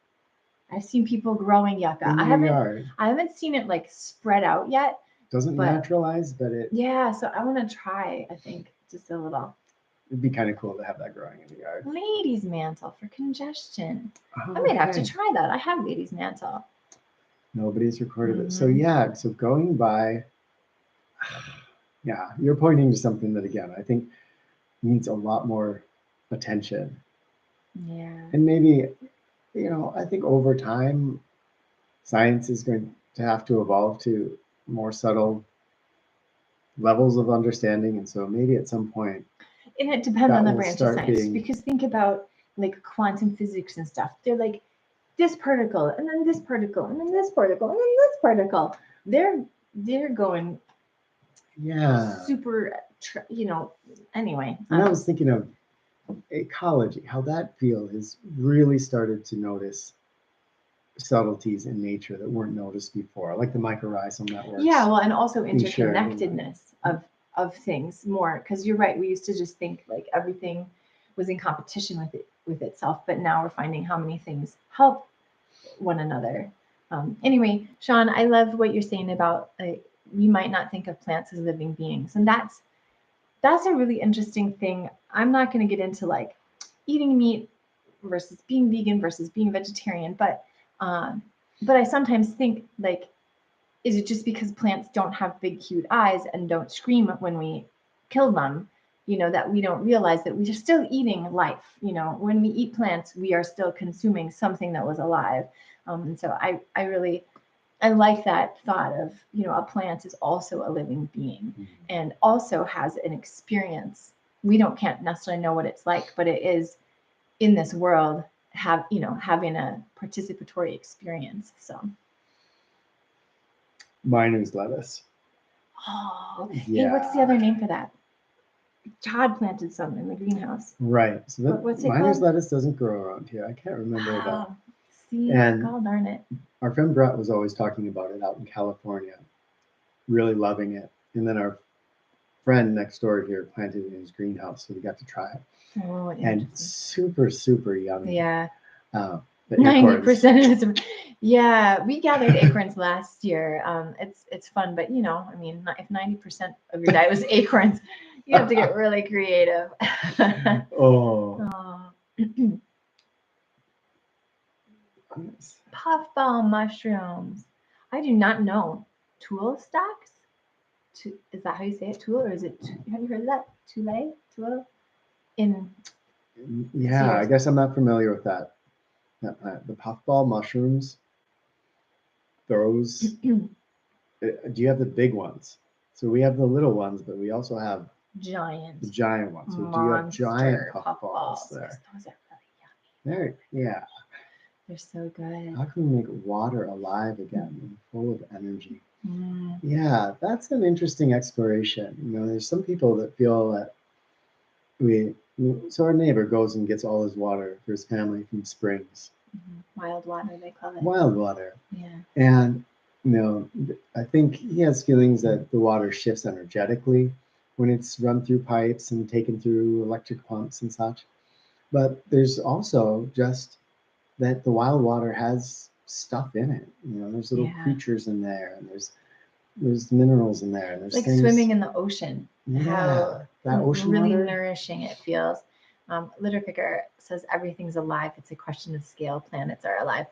I've seen people growing yucca. In your yard. I haven't seen it like spread out yet. Doesn't naturalize, but it. Yeah, so I want to try. I think just a little. It'd be kind of cool to have that growing in the yard. Ladies' mantle for congestion. Oh, I might have to try that. I have ladies' mantle. Nobody's recorded it. So yeah, so going by, yeah, you're pointing to something that again I think needs a lot more attention. Yeah. And maybe, I think over time, science is going to have to evolve to more subtle levels of understanding, and so maybe at some point. And it depends on the branch of science, because think about like quantum physics and stuff. They're like this particle, and then this particle, and then this particle, and then this particle. They're going. Yeah. Super. Anyway. And I was thinking of ecology, how that field has really started to notice subtleties in nature that weren't noticed before, like the mycorrhizal networks. Yeah, well, and also interconnectedness of things more, because you're right. We used to just think like everything was in competition with itself, but now we're finding how many things help one another. Anyway, Sean, I love what you're saying about we might not think of plants as living beings, and that's a really interesting thing. I'm not going to get into like eating meat versus being vegan versus being vegetarian, but I sometimes think like, is it just because plants don't have big, cute eyes and don't scream when we kill them? that we don't realize that we are still eating life. When we eat plants, we are still consuming something that was alive. And so I like that thought of, a plant is also a living being and also has an experience. We can't necessarily know what it's like, but it is in this world having a participatory experience. So. Mine is lettuce. Oh, Yeah. Hey, what's the other name for that? Todd planted some in the greenhouse. Right. So what's it mine called? is lettuce doesn't grow around here. I can't remember that. See, And God darn it. Our friend Brett was always talking about it out in California, really loving it. And then our friend next door here planted it in his greenhouse, so we got to try it. Oh, and super, super yummy. Yeah. 90% of it. Yeah, we gathered acorns last year. It's fun, but if 90% of your diet was acorns, you have to get really creative. Oh. Puffball mushrooms. I do not know. Tool stacks? Is that how you say it? Tool, or is it? Have you heard of that? Tool? Yeah, I guess I'm not familiar with that. The puffball mushrooms. Those. Do you have the big ones? So we have the little ones, but we also have the giant ones. So do you have giant puffballs there? Those are really yummy. Yeah. They're so good. How can we make water alive again and full of energy? Mm. Yeah, that's an interesting exploration. There's some people that feel that so our neighbor goes and gets all his water for his family from springs. Wild water, they call it. Wild water. Yeah. And, I think he has feelings that the water shifts energetically when it's run through pipes and taken through electric pumps and such. But there's also just that the wild water has stuff in it. There's little creatures in there, and there's minerals in there, and there's like things, swimming in the ocean. Yeah, how that ocean really water. Nourishing it feels. Litterpicker says everything's alive. It's a question of scale. Planets are alive.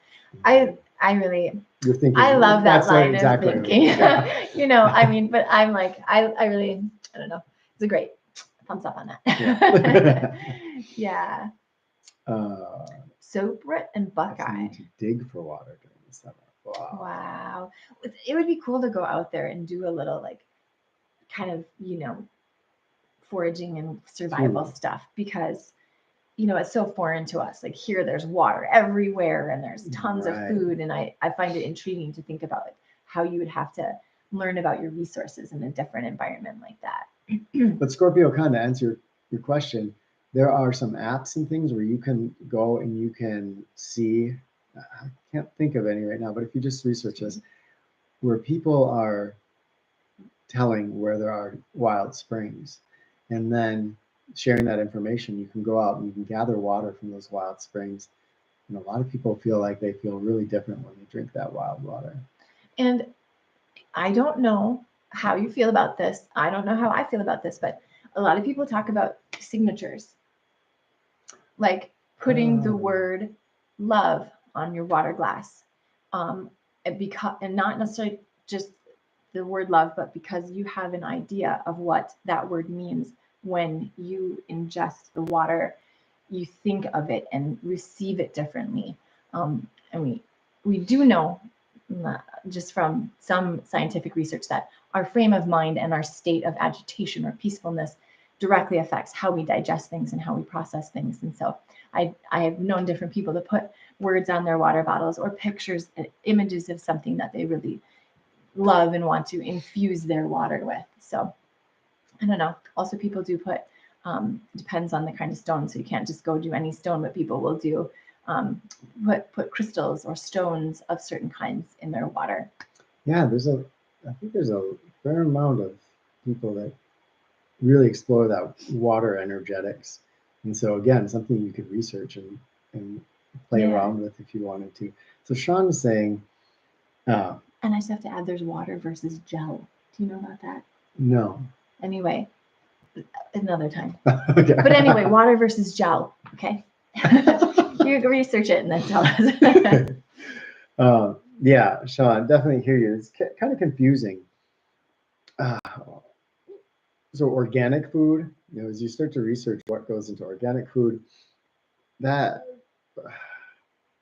You're thinking. I love that line of thinking. Yeah. But I'm like, I don't know. It's a great thumbs up on that. Yeah. Yeah. Soaproot and buckeye. To dig for water during the summer. Wow. It would be cool to go out there and do a little kind of, foraging and survival stuff, because, it's so foreign to us. Like here, there's water everywhere and there's tons of food. And I find it intriguing to think about how you would have to learn about your resources in a different environment like that. But Scorpio, kind of answer your question. There are some apps and things where you can go and you can see, I can't think of any right now, but if you just research this, where people are telling where there are wild springs, and then sharing that information, you can go out and you can gather water from those wild springs. And a lot of people feel like they feel really different when they drink that wild water. And I don't know how you feel about this. I don't know how I feel about this, but a lot of people talk about signatures, like putting the word love on your water glass, and not necessarily just the word love, but because you have an idea of what that word means. When you ingest the water, you think of it and receive it differently. And we do know, just from some scientific research, that our frame of mind and our state of agitation or peacefulness directly affects how we digest things and how we process things. And so I have known different people to put words on their water bottles or pictures and images of something that they really love and want to infuse their water with. So I don't know. Also, people do put, depends on the kind of stone. So you can't just go do any stone, but people will do put crystals or stones of certain kinds in their water. Yeah, I think there's a fair amount of people that really explore that water energetics. And so again, something you could research and play around with if you wanted to. So Sean was saying, and I just have to add, there's water versus gel. Do you know about that? No. Anyway, another time. Okay. But anyway, water versus gel. Okay. You can research it and then tell us. Yeah, Sean, definitely hear you. It's kind of confusing. So organic food, as you start to research what goes into organic food, that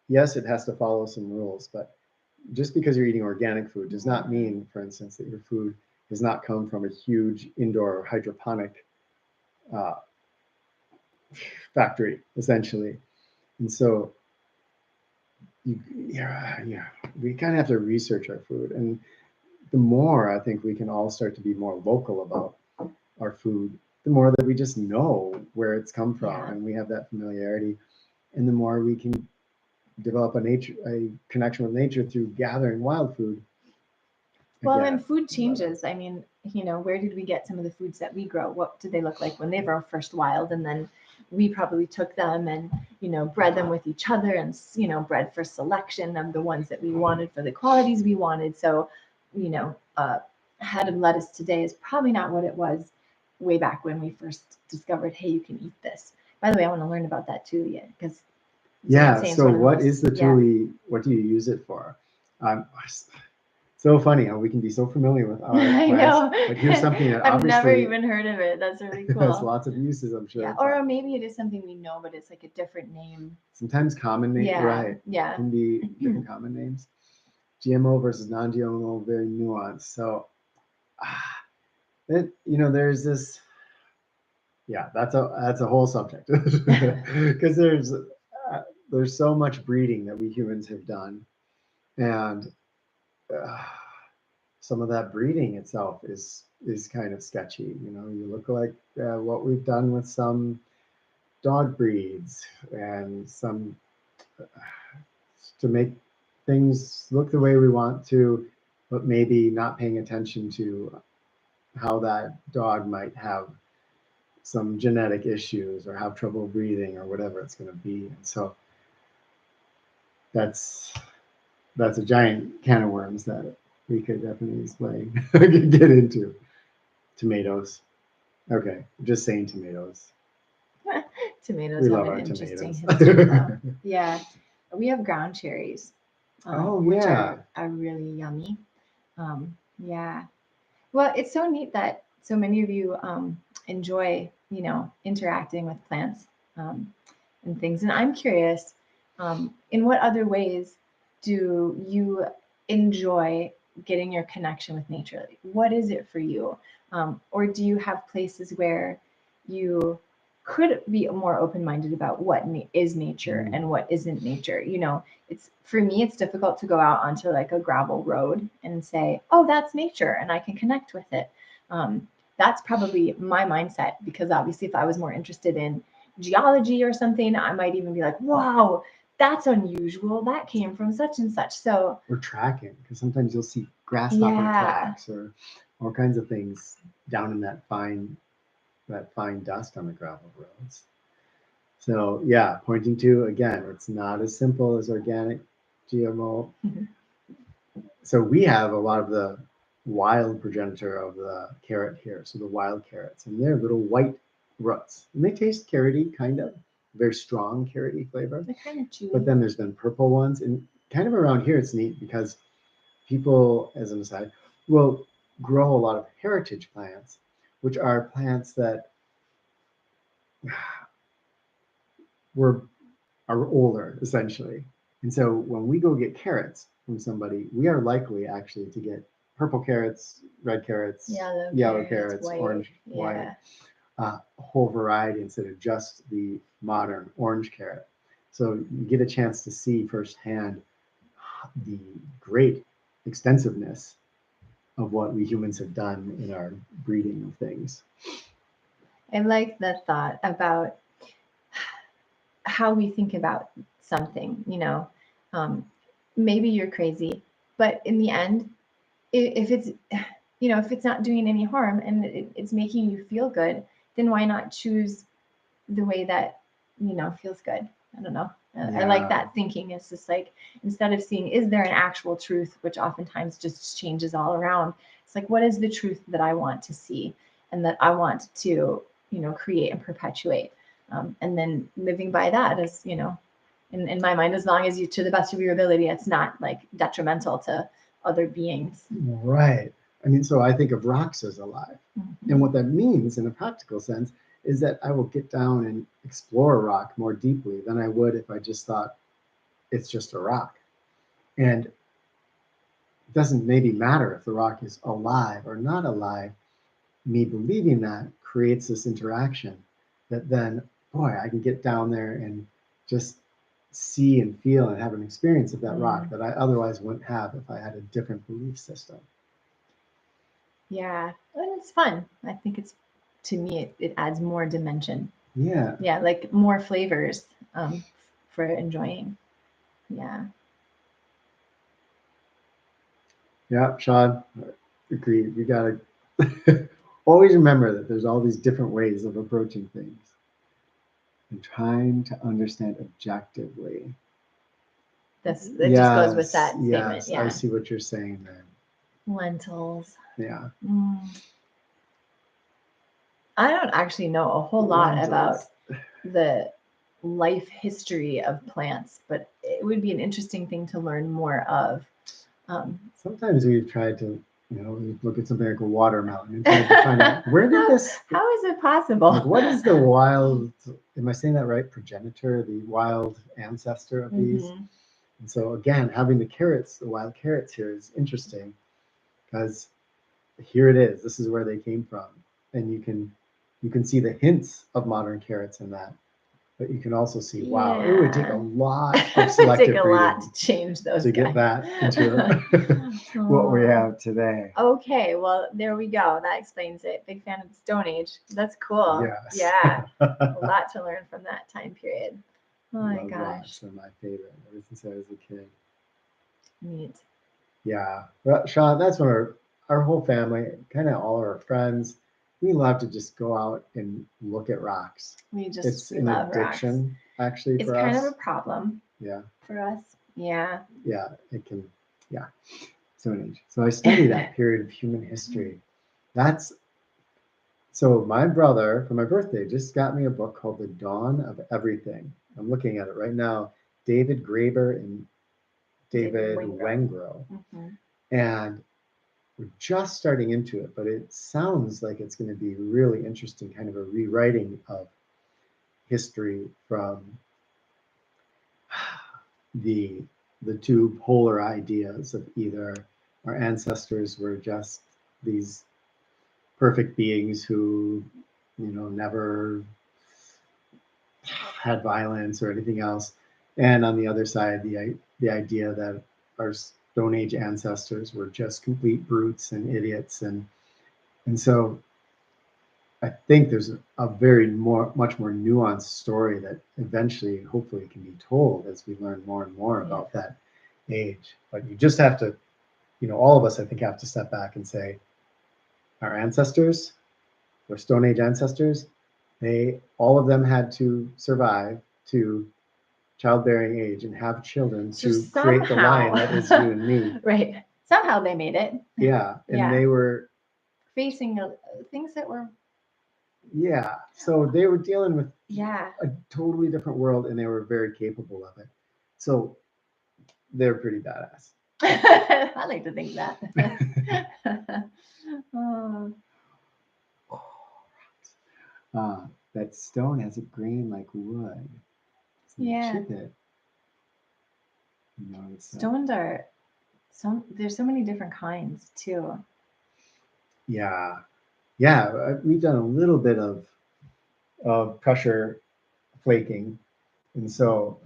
yes, it has to follow some rules, but just because you're eating organic food does not mean, for instance, that your food does not come from a huge indoor hydroponic uh, factory, essentially. And so, we kind of have to research our food. And the more I think we can all start to be more local about our food, the more that we just know where it's come from and we have that familiarity, and the more we can develop a connection with nature through gathering wild food. Well, and food changes. I mean, where did we get some of the foods that we grow? What did they look like when they were first wild? And then we probably took them and, bred them with each other and, bred for selection of the ones that we wanted for the qualities we wanted. So, head of lettuce today is probably not what it was way back when we first discovered, hey, you can eat this. By the way, I want to learn about that too, because so what is the tule? What do you use it for? So funny how we can be so familiar with our plants, know. But here's something that I've never even heard of it. That's really cool. Has lots of uses, I'm sure. Yeah, or maybe it is something we know, but it's like a different name. Sometimes common names, right? Yeah, it can be different common names. GMO versus non-GMO, very nuanced. So, there's this. Yeah, that's a whole subject because there's so much breeding that we humans have done, and some of that breeding itself is kind of sketchy. You look like what we've done with some dog breeds and some to make things look the way we want to, but maybe not paying attention to how that dog might have some genetic issues or have trouble breathing or whatever it's going to be. And so that's a giant can of worms that we could definitely explain, get into. Tomatoes. Okay, just saying tomatoes. Tomatoes we have love an our interesting tomatoes. history, though. Yeah, we have ground cherries, which are really yummy. Yeah. Well, it's so neat that so many of you enjoy, interacting with plants and things. And I'm curious, in what other ways do you enjoy getting your connection with nature? Like, what is it for you? Or do you have places where you could be more open-minded about what is nature and what isn't nature? It's for me, it's difficult to go out onto like a gravel road and say, oh, that's nature, and I can connect with it. That's probably my mindset, because obviously if I was more interested in geology or something, I might even be like, wow, that's unusual. That came from such and such. So we're tracking, because sometimes you'll see grasshopper tracks or all kinds of things down in that fine dust on the gravel roads. So yeah, pointing to, again, it's not as simple as organic GMO. So we have a lot of the wild progenitor of the carrot here. So the wild carrots, and they're little white roots, and they taste carroty, kind of very strong carroty flavor. They're kind of chewy. But then there's been purple ones, and kind of around here it's neat because people, as an aside, will grow a lot of heritage plants, which are plants that are older, essentially. And so when we go get carrots from somebody, we are likely actually to get purple carrots, red carrots, yellow carrots, white, orange, white, a whole variety instead of just the modern orange carrot. So you get a chance to see firsthand the great extensiveness of what we humans have done in our breeding of things. I like that thought about how we think about something. Maybe you're crazy, but in the end, if it's if it's not doing any harm and it's making you feel good, then why not choose the way that feels good? I don't know. I like that thinking. It's just like, instead of seeing, is there an actual truth, which oftentimes just changes all around, it's like, what is the truth that I want to see and that I want to create and perpetuate, and then living by that is in my mind, as long as you, to the best of your ability, it's not like detrimental to other beings. Right. I mean, so I think of rocks as alive. Mhm. And what that means in a practical sense is that I will get down and explore a rock more deeply than I would if I just thought it's just a rock. And it doesn't maybe matter if the rock is alive or not alive. Me believing that creates this interaction that then, boy, I can get down there and just see and feel and have an experience of that rock that I otherwise wouldn't have if I had a different belief system. Yeah, and it's fun. I think it's, to me, it adds more dimension. Yeah. Yeah, like more flavors for enjoying. Yeah. Yeah, Sean, agreed. We gotta always remember that there's all these different ways of approaching things and trying to understand objectively. That just goes with that statement. Yes, Yeah. I see what you're saying there. Lentils. Yeah. I don't actually know a whole lot Lentils. about the life history of plants, but it would be an interesting thing to learn more of. Sometimes we've tried to, we look at something like a watermelon and try to find out where did this. How is it possible? Like, what is the wild? Am I saying that right? Progenitor, the wild ancestor of these. And so again, having the carrots, the wild carrots here is interesting because here it is. This is where they came from, and you can see the hints of modern carrots in that. But you can also see, wow, it would take a lot of selective take a breeding lot to change those to guys. get that into what we have today. Okay, well, there we go. That explains it. Big fan of the Stone Age. That's cool. Yes. Yeah, a lot to learn from that time period. Oh my Love gosh. rocks are my favorite ever since I was a kid. Neat. Yeah, well, Sean, that's when our whole family, kind of all our friends, we love to just go out and look at rocks. It's an love addiction, rocks. actually, It's for kind us. of a problem. Yeah. For us. Yeah. Yeah, it can. Yeah. Stone Age. So I study that period of human history. So my brother, for my birthday, just got me a book called The Dawn of Everything. I'm looking at it right now. David Graeber and David Wengrow. And we're just starting into it, but it sounds like it's going to be really interesting, kind of a rewriting of history from the two polar ideas of either our ancestors were just these perfect beings who, never had violence or anything else, and on the other side, the idea that our Stone Age ancestors were just complete brutes and idiots, and so I think there's a much more nuanced story that eventually, hopefully, can be told as we learn more and more about that age. But you just have to, all of us, I think, have to step back and say, our ancestors, our Stone Age ancestors, all of them had to survive to childbearing age and have children to create the line that is you and me. Right. Somehow they made it. Yeah. And they were facing things that were. Yeah. So they were dealing with a totally different world, and they were very capable of it. So they're pretty badass. I like to think that. That stone has a grain like wood. Chip it. Stones are there's so many different kinds too. Yeah. We've done a little bit of pressure flaking, and so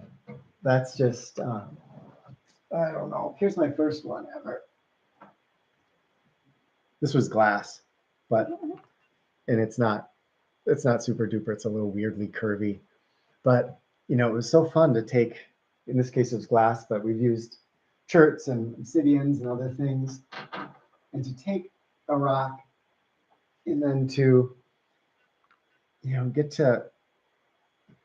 that's just I don't know. Here's my first one ever. This was glass, and it's not super duper. It's a little weirdly curvy, but it was so fun to take. In this case, it was glass, but we've used cherts and obsidians and other things, and to take a rock and then to get to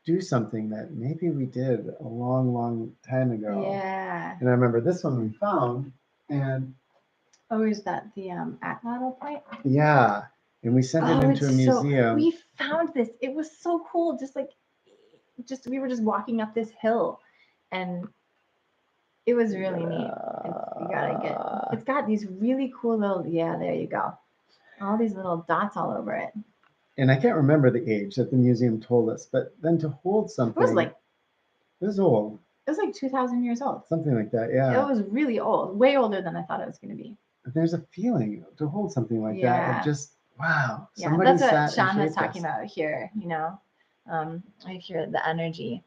do something that maybe we did a long, long time ago. Yeah. And I remember this one we found, and is that the Atlatl point? Yeah. And we sent it into a museum. We found this. It was so cool. We were just walking up this hill, and it was really neat. You gotta get, it's got these really cool little, yeah, there you go. All these little dots all over it. And I can't remember the age that the museum told us, but then to hold It something, was like it was old, 2,000 years old. something like that. It Yeah. was really old, way older than I thought it was going to be. There's a feeling to hold something like that. Yeah. Of just, wow, Yeah, somebody that's what sat and Sean was shaped talking us. about here, you know. I hear the energy.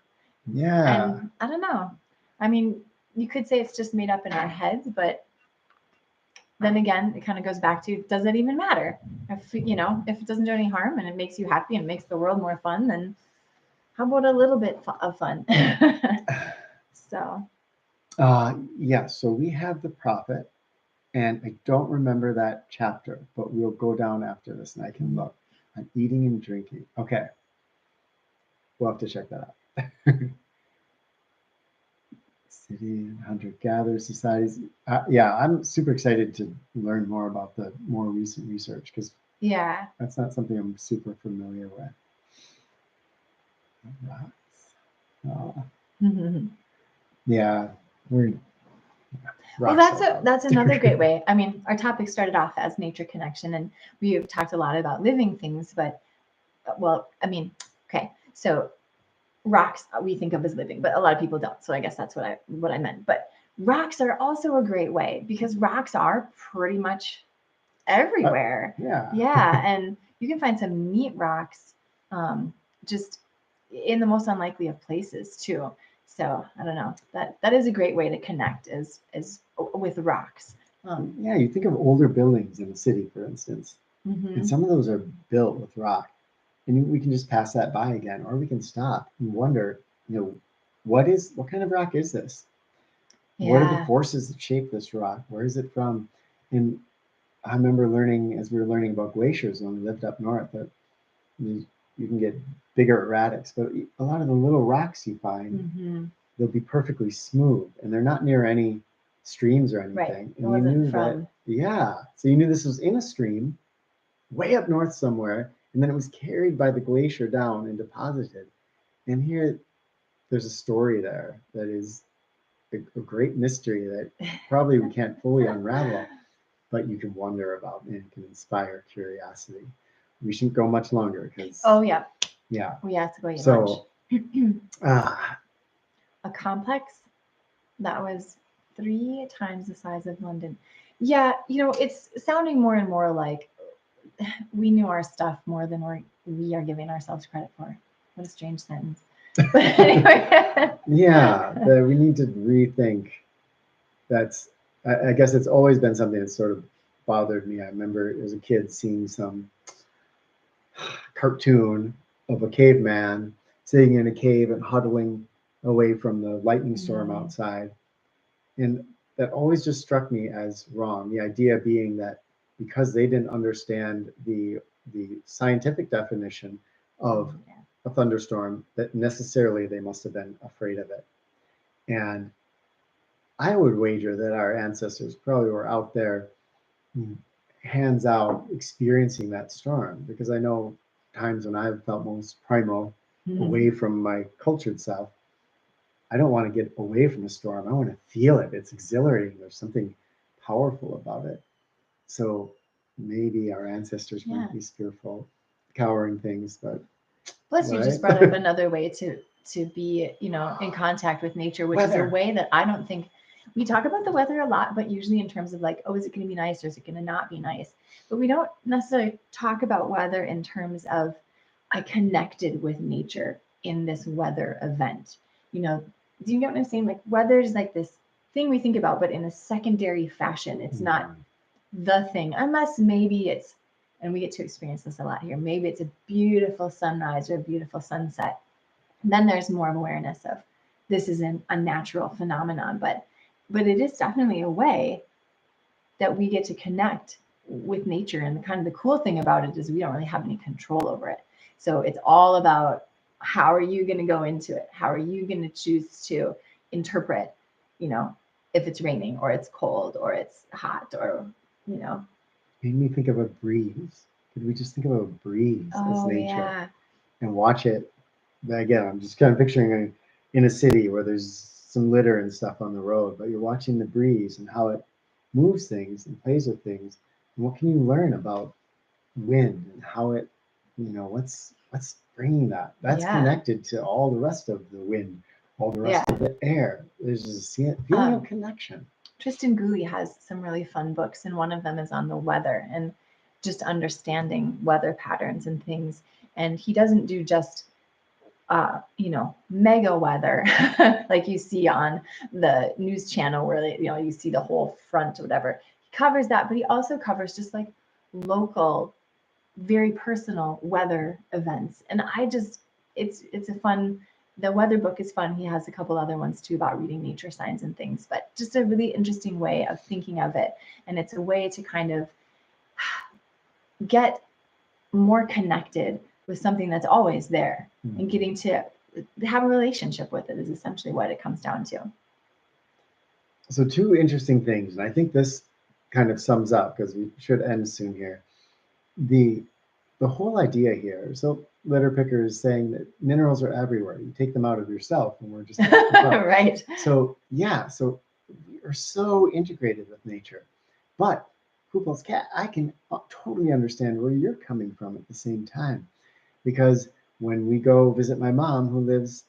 Yeah. And I don't know. I mean, you could say it's just made up in our heads, but then again, it kind of goes back to, does it even matter? If you know, if it doesn't do any harm and it makes you happy and makes the world more fun, then how about a little bit of fun? So Yeah, so we have the prophet, and I don't remember that chapter, but we'll go down after this and I can look. I'm eating and drinking. Okay. We'll have to check that out. City and hunter-gatherer societies. Yeah, I'm super excited to learn more about the more recent research because yeah. that's not something I'm super familiar with. Rocks. Yeah, we're Well, rocks that's another great way. I mean, our topic started off as nature connection, and we've talked a lot about living things, but well, I mean, okay, so rocks we think of as living, but a lot of people don't. So I guess that's what I meant. But rocks are also a great way because rocks are pretty much everywhere. Yeah. Yeah, and you can find some neat rocks, just in the most unlikely of places too. So I don't know. That is a great way to connect is with rocks. Yeah, you think of older buildings in a city, for instance, and some of those are built with rock, and we can just pass that by again, or we can stop and wonder, what kind of rock is this? What are the Yeah. forces that shape this rock? Where is it from? And I remember learning as we were learning about glaciers when we lived up north that you can get bigger erratics, but a lot of the little rocks you find, they'll be perfectly smooth, and they're not near any streams or anything. Right. And It wasn't from. So you knew this was in a stream, way up north somewhere, and then it was carried by the glacier down and deposited. And here, there's a story there that is a great mystery that probably we can't fully unravel, but you can wonder about and can inspire curiosity. We shouldn't go much longer because Oh yeah. Yeah. We have to go eat So lunch. A complex that was 3 times the size of London. Yeah, it's sounding more and more like we knew our stuff more than we are giving ourselves credit for. What a strange sentence. But anyway. Yeah, we need to rethink. I guess it's always been something that sort of bothered me. I remember as a kid seeing some cartoon of a caveman sitting in a cave and huddling away from the lightning storm outside. And that always just struck me as wrong. The idea being that because they didn't understand the scientific definition of a thunderstorm, that necessarily they must have been afraid of it. And I would wager that our ancestors probably were out there, hands out, experiencing that storm, because I know times when I've felt most primal, away from my cultured self. I don't want to get away from the storm. I want to feel it. It's exhilarating. There's something powerful about it. So maybe our ancestors weren't these fearful, cowering things, but plus you just brought up another way to be, in contact with nature, which is a way that I don't think we talk about the weather a lot, but usually in terms of like, oh, is it going to be nice or is it going to not be nice? But we don't necessarily talk about weather in terms of I connected with nature in this weather event. Do you get what I'm saying? Like weather is like this thing we think about, but in a secondary fashion. It's not the thing, unless maybe it's, and we get to experience this a lot here, maybe it's a beautiful sunrise or a beautiful sunset. And then there's more awareness of this is a natural phenomenon, but it is definitely a way that we get to connect with nature. And kind of the cool thing about it is we don't really have any control over it. So it's all about how are you going to go into it? How are you going to choose to interpret, if it's raining or it's cold or it's hot or, Made me think of a breeze. Could we just think of a breeze as nature yeah. and watch it? Again, I'm just kind of picturing in a city where there's some litter and stuff on the road, but you're watching the breeze and how it moves things and plays with things. And what can you learn about wind and how it, what's bringing that? That's Yeah. connected to all the rest of the wind, all the rest Yeah. of the air. There's this feeling of connection. Tristan Gooley has some really fun books, and one of them is on the weather and just understanding weather patterns and things. And he doesn't do just mega weather like you see on the news channel where you see the whole front or whatever. He covers that, but he also covers just like local, very personal weather events. And it's a fun, the weather book is fun. He has a couple other ones too about reading nature signs and things, but just a really interesting way of thinking of it. And it's a way to kind of get more connected with something that's always there, and getting to have a relationship with it is essentially what it comes down to. So two interesting things, and I think this kind of sums up, because we should end soon here. The whole idea here, so litter picker is saying that minerals are everywhere. You take them out of yourself and we're just right. So so we are so integrated with nature. But Poople's cat, I can totally understand where you're coming from at the same time, because when we go visit my mom who lives,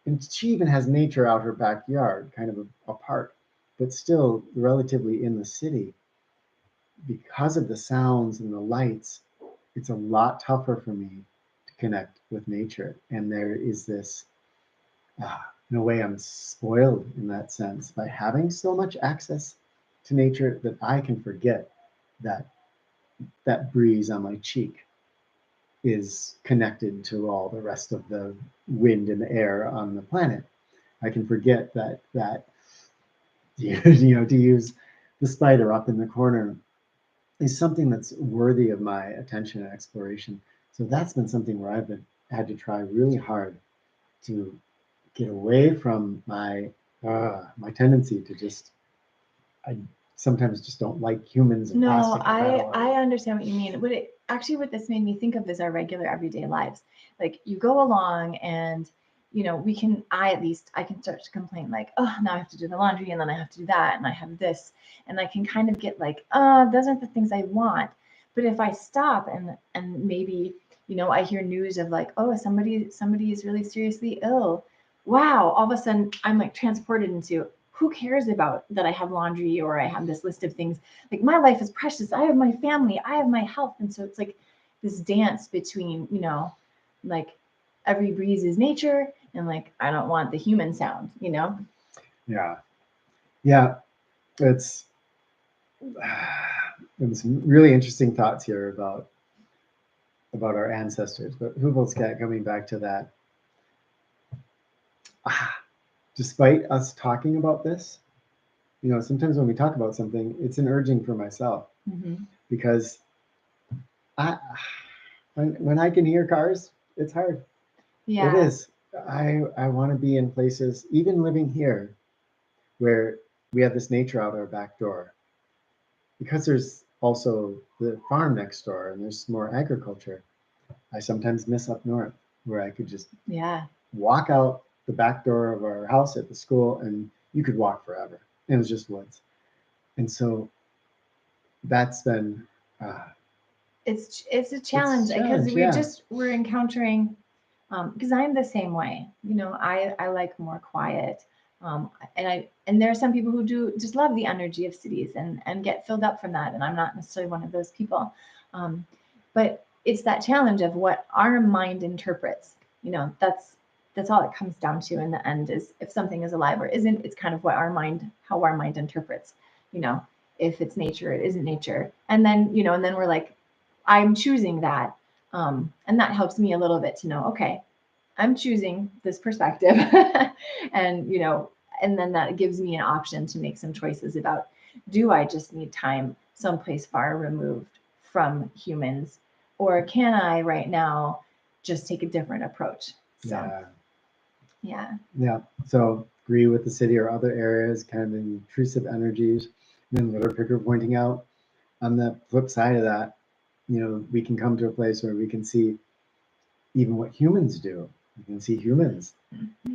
and she even has nature out her backyard, kind of apart, but still relatively in the city. Because of the sounds and the lights, it's a lot tougher for me to connect with nature. And there is this, in a way, I'm spoiled in that sense by having so much access to nature that I can forget that that breeze on my cheek is connected to all the rest of the wind and air on the planet. I can forget that to use the spider up in the corner is something that's worthy of my attention and exploration. So that's been something where I've had to try really hard to get away from my tendency to just, I sometimes just don't like humans and No, plastic. I understand what you mean. What this made me think of is our regular everyday lives. Like you go along and I can start to complain like, oh, now I have to do the laundry and then I have to do that and I have this, and I can kind of get like, those aren't the things I want. But if I stop and maybe, I hear news of like, oh, somebody is really seriously ill. Wow, all of a sudden I'm like transported into, who cares about that I have laundry or I have this list of things? Like my life is precious. I have my family, I have my health. And so it's like this dance between, like every breeze is nature and like I don't want the human sound. Yeah, it's some really interesting thoughts here about our ancestors. But Hubel's cat, coming back to that, despite us talking about this, sometimes when we talk about something, it's an urging for myself, because when I can hear cars, it's hard. Yeah. It is. I want to be in places, even living here, where we have this nature out our back door, because there's also the farm next door and there's more agriculture. I sometimes miss up north, where I could just walk out the back door of our house at the school and you could walk forever. It was just woods. And so that's been it's a challenge because we're encountering, because I'm the same way. I like more quiet. And there are some people who do just love the energy of cities and get filled up from that. And I'm not necessarily one of those people. But it's that challenge of what our mind interprets. That's all it comes down to in the end, is if something is alive or isn't. It's kind of how our mind interprets. If it's nature, it isn't nature. And then, and then we're like, I'm choosing that. And that helps me a little bit to know, okay, I'm choosing this perspective. and, and then that gives me an option to make some choices about, do I just need time someplace far removed from humans, or can I right now just take a different approach? So, yeah. So agree with the city or other areas, kind of intrusive energies. And then litter picker pointing out, on the flip side of that, we can come to a place where we can see even what humans do You can see humans,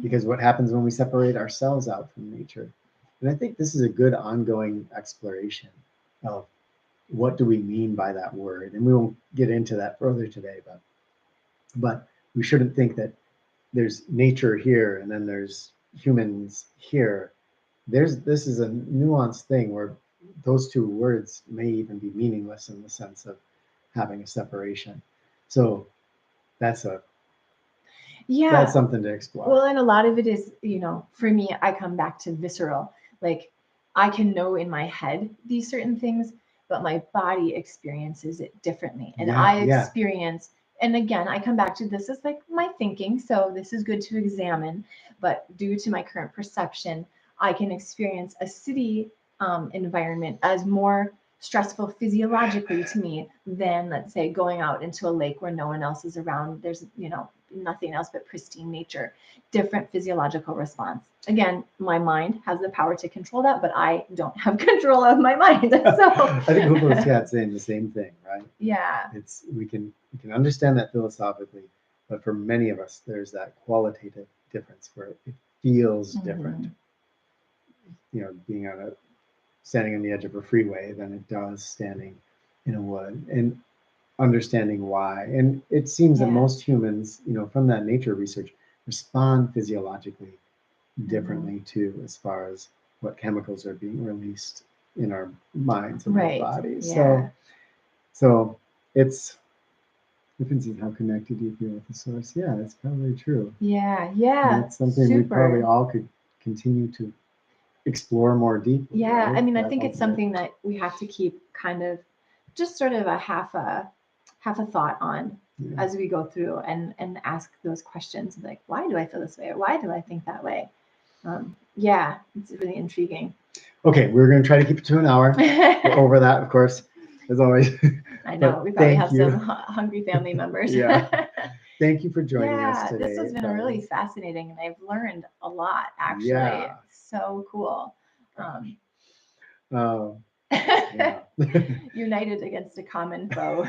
because what happens when we separate ourselves out from nature? And I think this is a good ongoing exploration of what do we mean by that word. And we won't get into that further today, but we shouldn't think that there's nature here and then there's humans here. This is a nuanced thing where those two words may even be meaningless in the sense of having a separation. So that's something to explore. Well, and a lot of it is, for me, I come back to visceral. Like, I can know in my head these certain things, but my body experiences it differently. And I experience, and again, I come back to this is like my thinking. So this is good to examine, but due to my current perception, I can experience a city environment as more stressful physiologically to me than, let's say, going out into a lake where no one else is around. There's, nothing else but pristine nature. Different physiological response. Again, my mind has the power to control that, but I don't have control of my mind. So I think Hugo's saying the same thing, right? Yeah. It's we can understand that philosophically, but for many of us, there's that qualitative difference where it feels different. Being standing on the edge of a freeway than it does standing in a wood, and understanding why. And it seems that most humans, from that nature research, respond physiologically differently too, as far as what chemicals are being released in our minds and our bodies. So it's difference in how connected you feel with the source. Yeah, that's probably true. Yeah. And it's something we probably all could continue to explore more deeply. Yeah, right? I mean, I think it's something that we have to keep kind of just sort of a half a thought on as we go through and ask those questions like, why do I feel this way, or why do I think that way? It's really intriguing. Okay, we're going to try to keep it to an hour. We're over that, of course, as always. I know we probably have some hungry family members. Thank you for joining us today. This has been really fascinating, and I've learned a lot, actually. So cool. United against a common foe.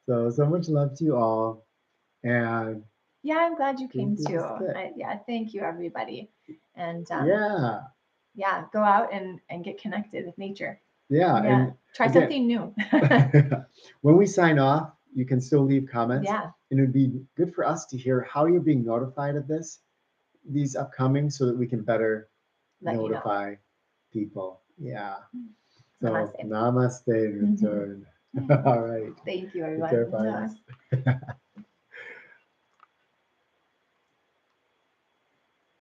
So much love to you all. And I'm glad you came too. Thank you, everybody. And go out and get connected with nature. And try something new. When we sign off, you can still leave comments. And it would be good for us to hear how you're being notified of these upcoming, so that we can better notify people. So namaste in return. All right. Thank you, everyone.